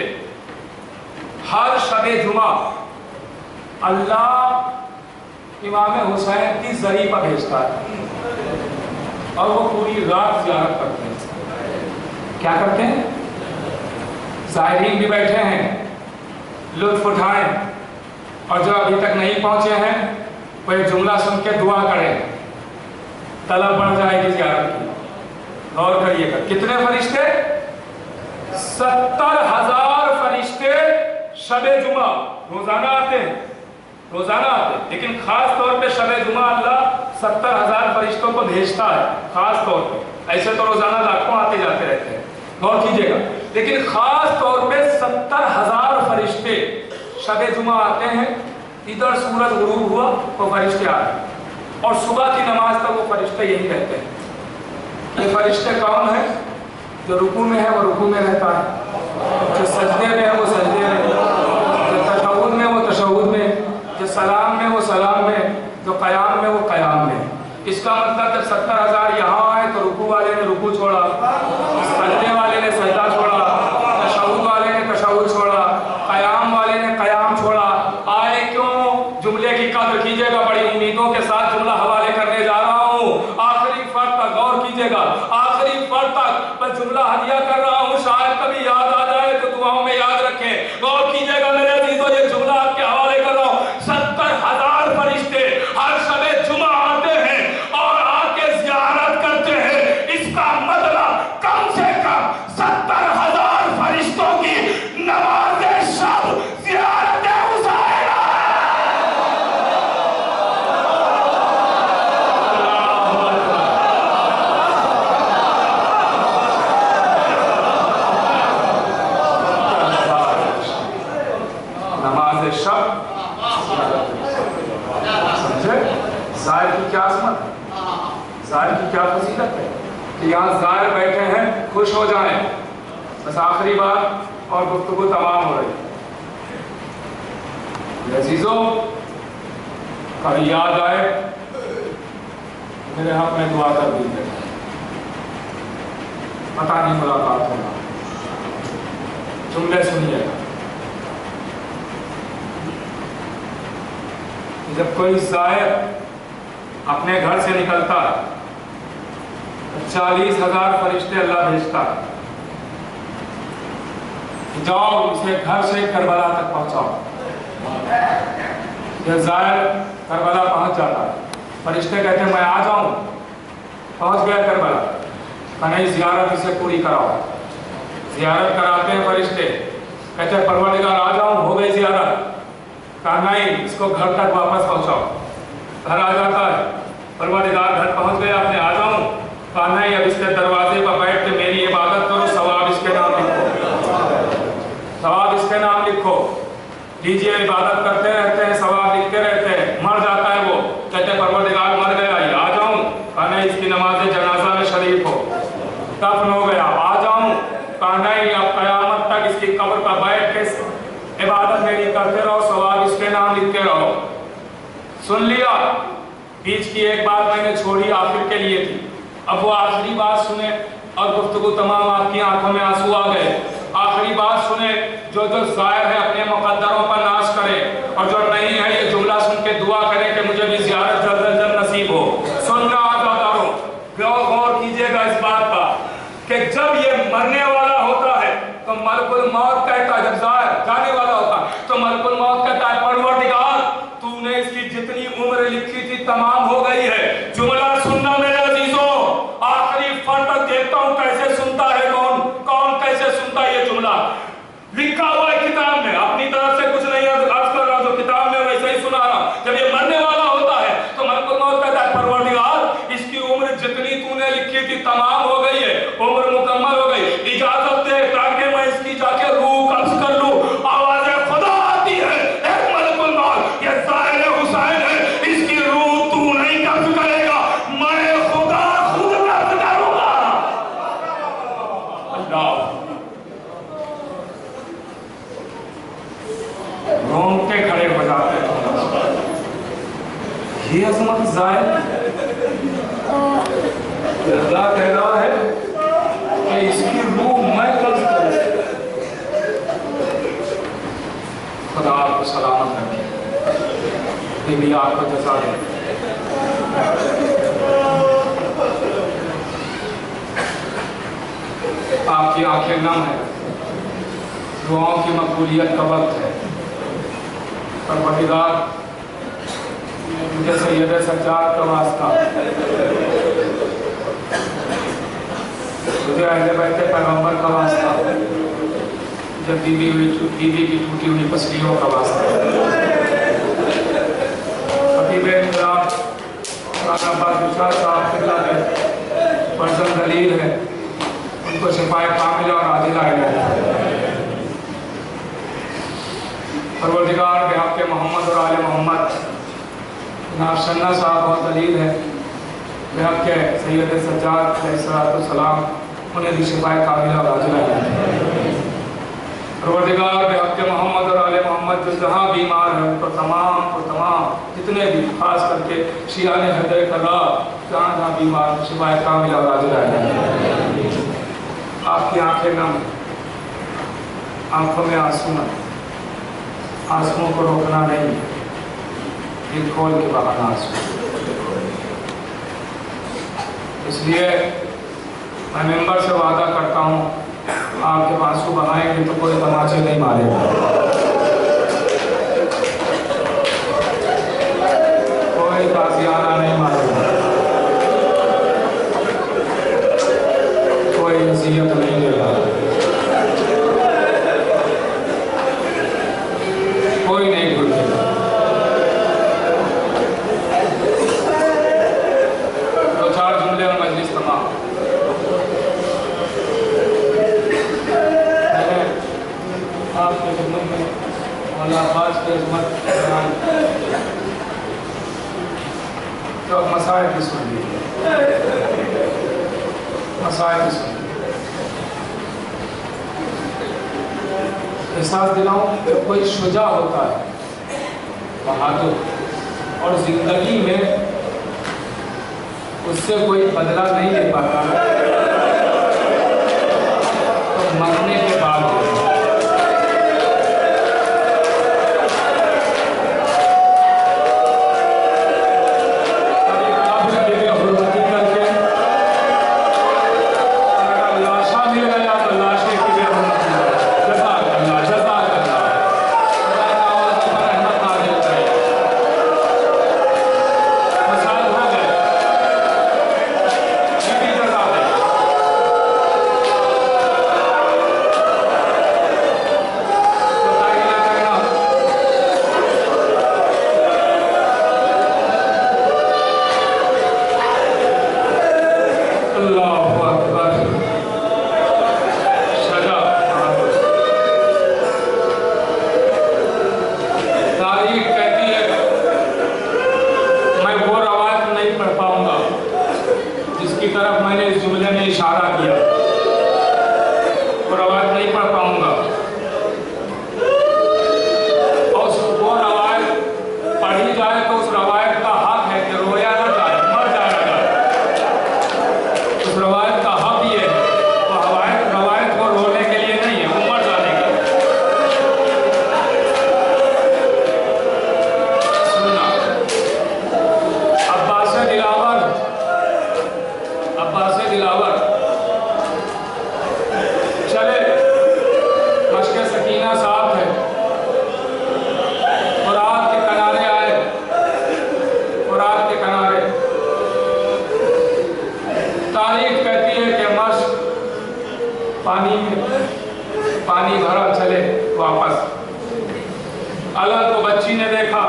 Speaker 1: हर शबे जुमा अल्लाह इमाम हुसैन की ज़री पर भेजता है और वो पूरी रात ज़ियारत करते हैं। क्या करते हैं? ज़ायरीन भी बैठे हैं, लुत्फ उठाएं, और जो अभी तक नहीं पहुंचे हैं वो एक जुमला सुन के दुआ करें, तलब बढ़ जाएगी ज़ियारत की। गौर करिएगा, कितने फरिश्ते? 70,000 फरिश्ते शबे जुमा रोजाना आते हैं, रोजाना आते हैं, लेकिन खास तौर पे शबे जुमा अल्लाह 70,000 फरिश्तों को भेजता है खास तौर पे। ऐसे तो रोजाना लाखों आते जाते रहते हैं, गौर कीजिएगा, लेकिन खास तौर पे 70,000 फरिश्ते शबे जुमा आते हैं। इधर सूरज गुरूब हुआ तो फरिश्ते आते हैं, और सुबह की नमाज तक वो फरिश्ते यही रहते हैं। ये फरिश्ते कौन है? जो रुकू में है वो रुकू में रहता है, जो सजदे में है वो सजदे में, जो तशहुद में वो तशहुद में, जो सलाम में वो सलाम में, जो क़याम में वो क़याम में। इसका मतलब जब 70,000 यहाँ आए तो रुकू वाले ने रुकू छोड़ा, सजदे वाले ने सजदा छोड़ा, तशहुद वाले ने तशहुद छोड़ा, क़याम वाले ने क़याम छोड़ा। आए क्यों? जुमले की कदर कीजिएगा, बड़ी उम्मीदों के साथ जुमला हवाले करने जा रहा हूँ। आखिरी फर्द तक गौर कीजिएगा, आखिरी फर्द तक मैं जुमला हदिया कर रहा हूँ, शायद कभी याद आ जाए तो दुआओं में याद रखें। गौर कीजिएगा मेरे अजीजों, ये जुमला आपके हवाले कर रहा हूँ। 70,000 फरिश्ते हर शबे जुमा आते हैं और आके ज़ियारत करते हैं। इसका मतलब कम से कम 70,000 फरिश्तों की नमाज़े शब ज़ियारत हुसैन। नमाज़े शब समझे? ज़ाहिर की क्या अज़मत है, ज़ाहिर की क्या फजीलत है कि यहाँ ज़ाहिर बैठे हैं, खुश हो जाएं। बस आखिरी बात और गुफ्तगू तमाम हो रही है। अजीजों, कभी याद आए मेरे हक में दुआ कर दीजिए, पता नहीं मुलाकात होना। जुमले सुनिएगा, जब कोई ज़ायर अपने घर से निकलता है तो 40,000 फरिश्ते अल्लाह भेजता है, जाओ इसे घर से करबला तक पहुंचाओ। जब ज़ायर करबला पहुंच जाता है, फरिश्ते कहते हैं मैं आ जाऊं, पहुंच गया करबला, नहीं ज़ियारत इसे पूरी कराओ। ज़ियारत कराते हैं फरिश्ते, कहते हैं परवरदिगार आ जाऊं, हो गई ज़ियारत, कहा नहीं इसको घर तक वापस पहुंचाओ। घर आ जाता है, परवरदिगार घर पहुंच गया, आपने आ जाऊं, कहा नहीं अब इसके दरवाजे पर बैठ के मेरी इबादत करो, सवाब इसके नाम लिखो, सवाब इसके नाम लिखो। लीजिए, इबादत करते रहते हैं, सवाब लिखते रहते हैं। मर जाता है वो, कहते हैं परवरदिगार मर गया, आ जाऊं, कहा नहीं इसकी नमाज जनाजा में शरीक हो। दफन हो गया, आ जाऊं, कहा नहीं अब क़यामत तक इसकी कब्र पर बैठ के इबादत मेरी करते रहो, सवाब इसके नाम लिखते रहो। सुन लिया, बीच की एक बात मैंने छोड़ी, आखिर के लिए थी, अब वो आखिरी बात सुने और गुफ्तगू तमाम आपकी आंखों में आंसू आ गए। आखिरी बात सुने, जो ज़ायर है अपने मुक़द्दरों पर नाश करे, और जो नहीं है ये जुमला सुन के दुआ करे कि मुझे भी ज़ियारत जल्द नसीब हो। सुनना आज़ादारों, गौर कीजिएगा इस बात पर कि जब ये मरने वाला होता है तो मलकुल मौत कहता है, जब ज़ायर जाने वाला होता है तो मलकुल मौत कहता है परवरदिगार तूने इसकी जितनी उम्र लिखी थी तमाम हो गई है। जुमला सुनना मेरे अजीजों, आखिरी फर्द तक देखता हूं कैसे सुनता है, कौन कैसे सुनता है। ये जुमला लिखा हुआ है किताब में, अपनी तरफ से कुछ नहीं अर्ज कर रहा, जो किताब में वैसे ही सुना रहा। जब ये मरने वाला होता अल्लाह, रोंगटे खड़े हो जाते हैं। ये अजमत जाहिर अल्लाह कह रहा है कि इसकी रूह मैं कब्ज करूं। खुदा आपको सलामत रखे, भी आपको जज़ा दे। आपकी आंखें नम है, दुआओं की मकबूलियत का वक्त है। परवरदिगार, मुझे सैयद सज्जाद का वास्ता, मुझे अहले बैत पैगंबर का वास्ता, जब बीवी की टूटी हुई पसलियों का वास्ता, हबीब इंकलाब साहब किबला के फर्जंद दलील है, उनको शिफाए कामिला और आदिला इलाही। परवरदिगार बेहक के मोहम्मद और आले मोहम्मद, जनाब शन्ना साहब बहुत दलील है, बेहक के सैयद सज्जाद अलैहिस्सलाम, उन्हें भी शिफाए कामिला और आदिला इलाही। परवरदिगार बेहक के मोहम्मद और आले मोहम्मद जो जहाँ बीमार है उनको तमाम जितने भी, खास करके शियान हैदर कला जहाँ जहाँ बीमार, शिफाए कामिला और आदिला इलाही। आपकी आंखें नम, आंखों में आंसू न, आंसुओं को रोकना नहीं, दिल खोल के बहाना आंसू। इसलिए मैं मेंबर से वादा करता हूँ, आप जब आंसू बहाएंगे तो कोई तमाचे नहीं मारेगा, कोई ताजियाना नहीं मारेगा, कोई नसीहत नहीं देगा, कोई नहीं भूलेगा। दो चार जुमले और मजलिस तमाम। मैंने आपके खिदमत में मौला अब्बास की अज़मत बयान तो मसाइल की सुन ली, मसाइल की सुन ली। एहसास दिलाऊं कि कोई शुजा होता है, बहादुर, और जिंदगी में उससे कोई बदला नहीं ले पाता, तो मरने के बाद पानी भरा चले वापस। अलग को बच्ची ने देखा,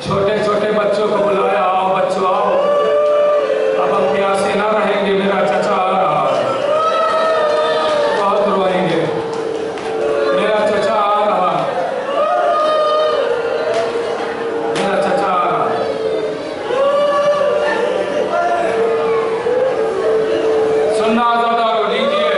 Speaker 1: छोटे छोटे बच्चों को बुलाया, आओ बच्चों आओ, अब हम प्यासे ना रहेंगे, मेरा चचा आ रहा है, बहुत रोएंगे, मेरा चचा आ रहा है, मेरा चचा आ रहा है। सुनना आजादारो लीजिए,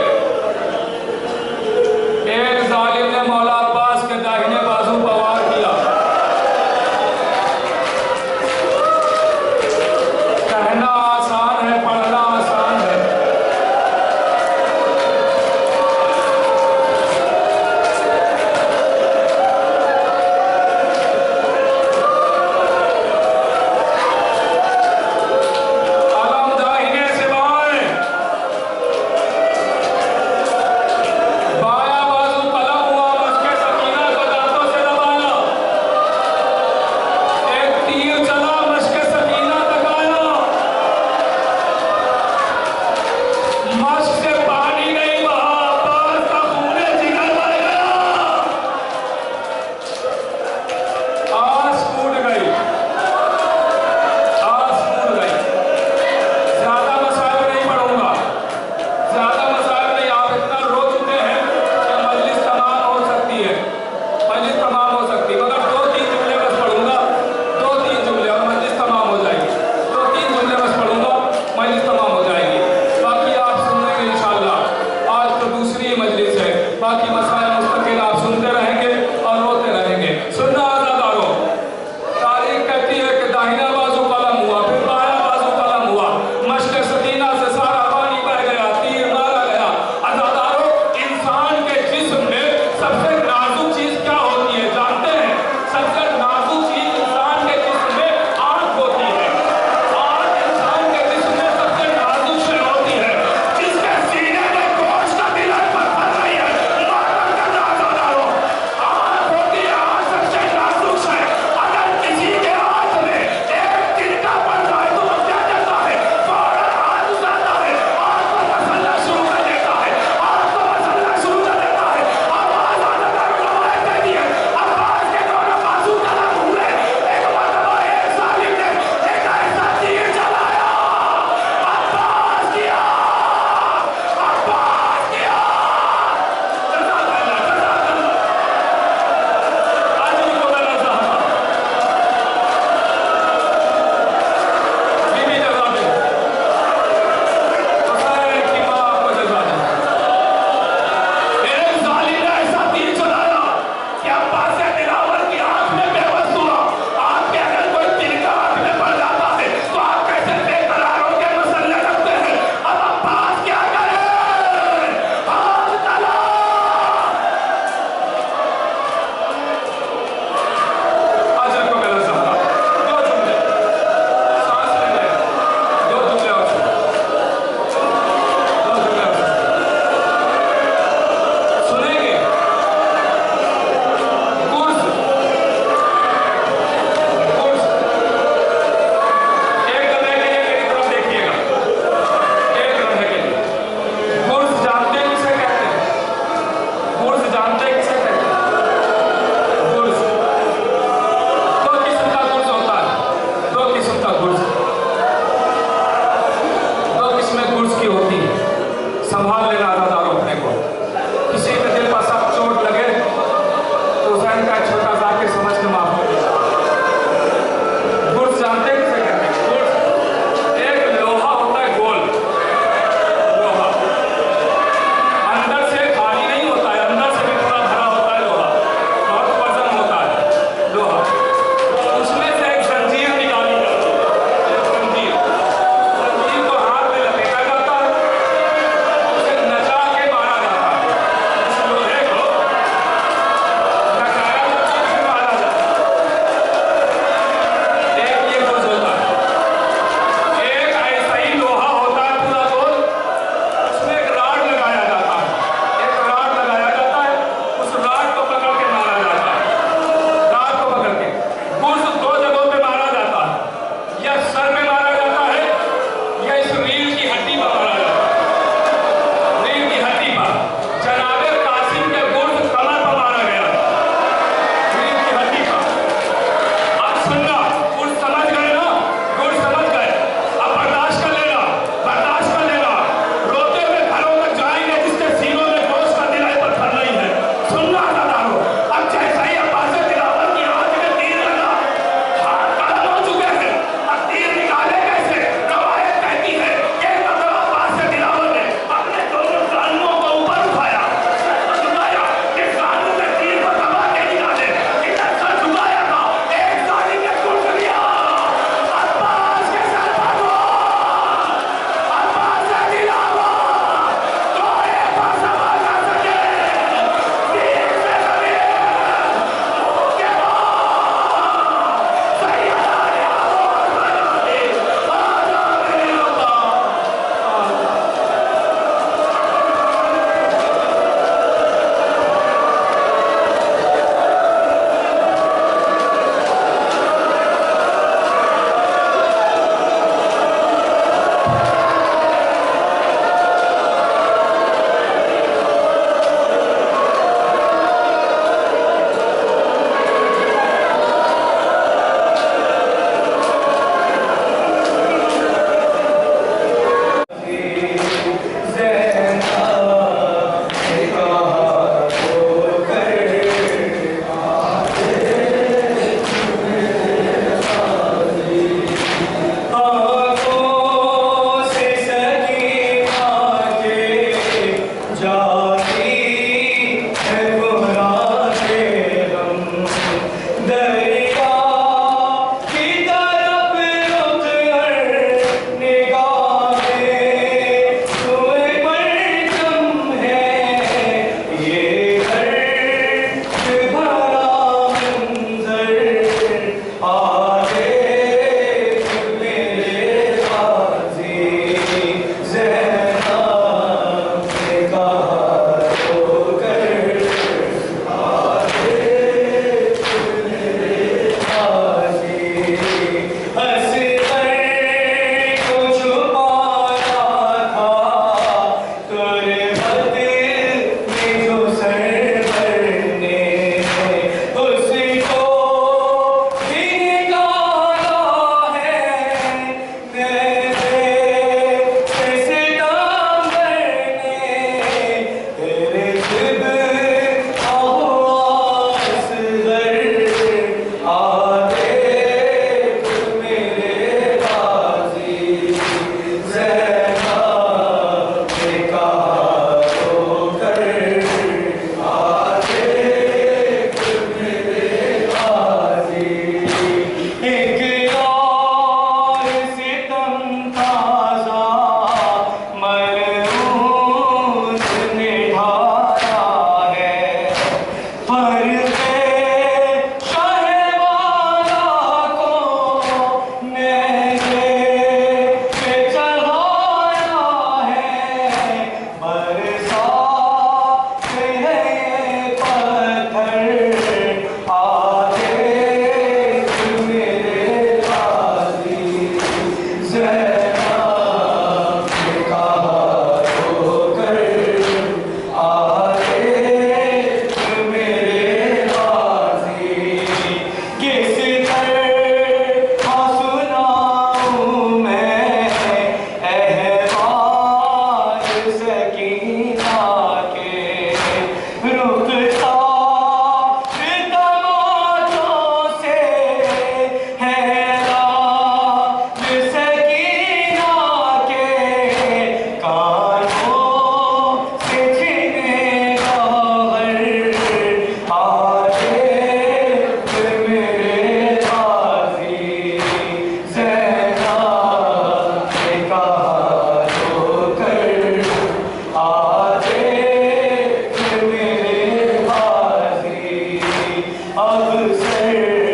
Speaker 2: اب سے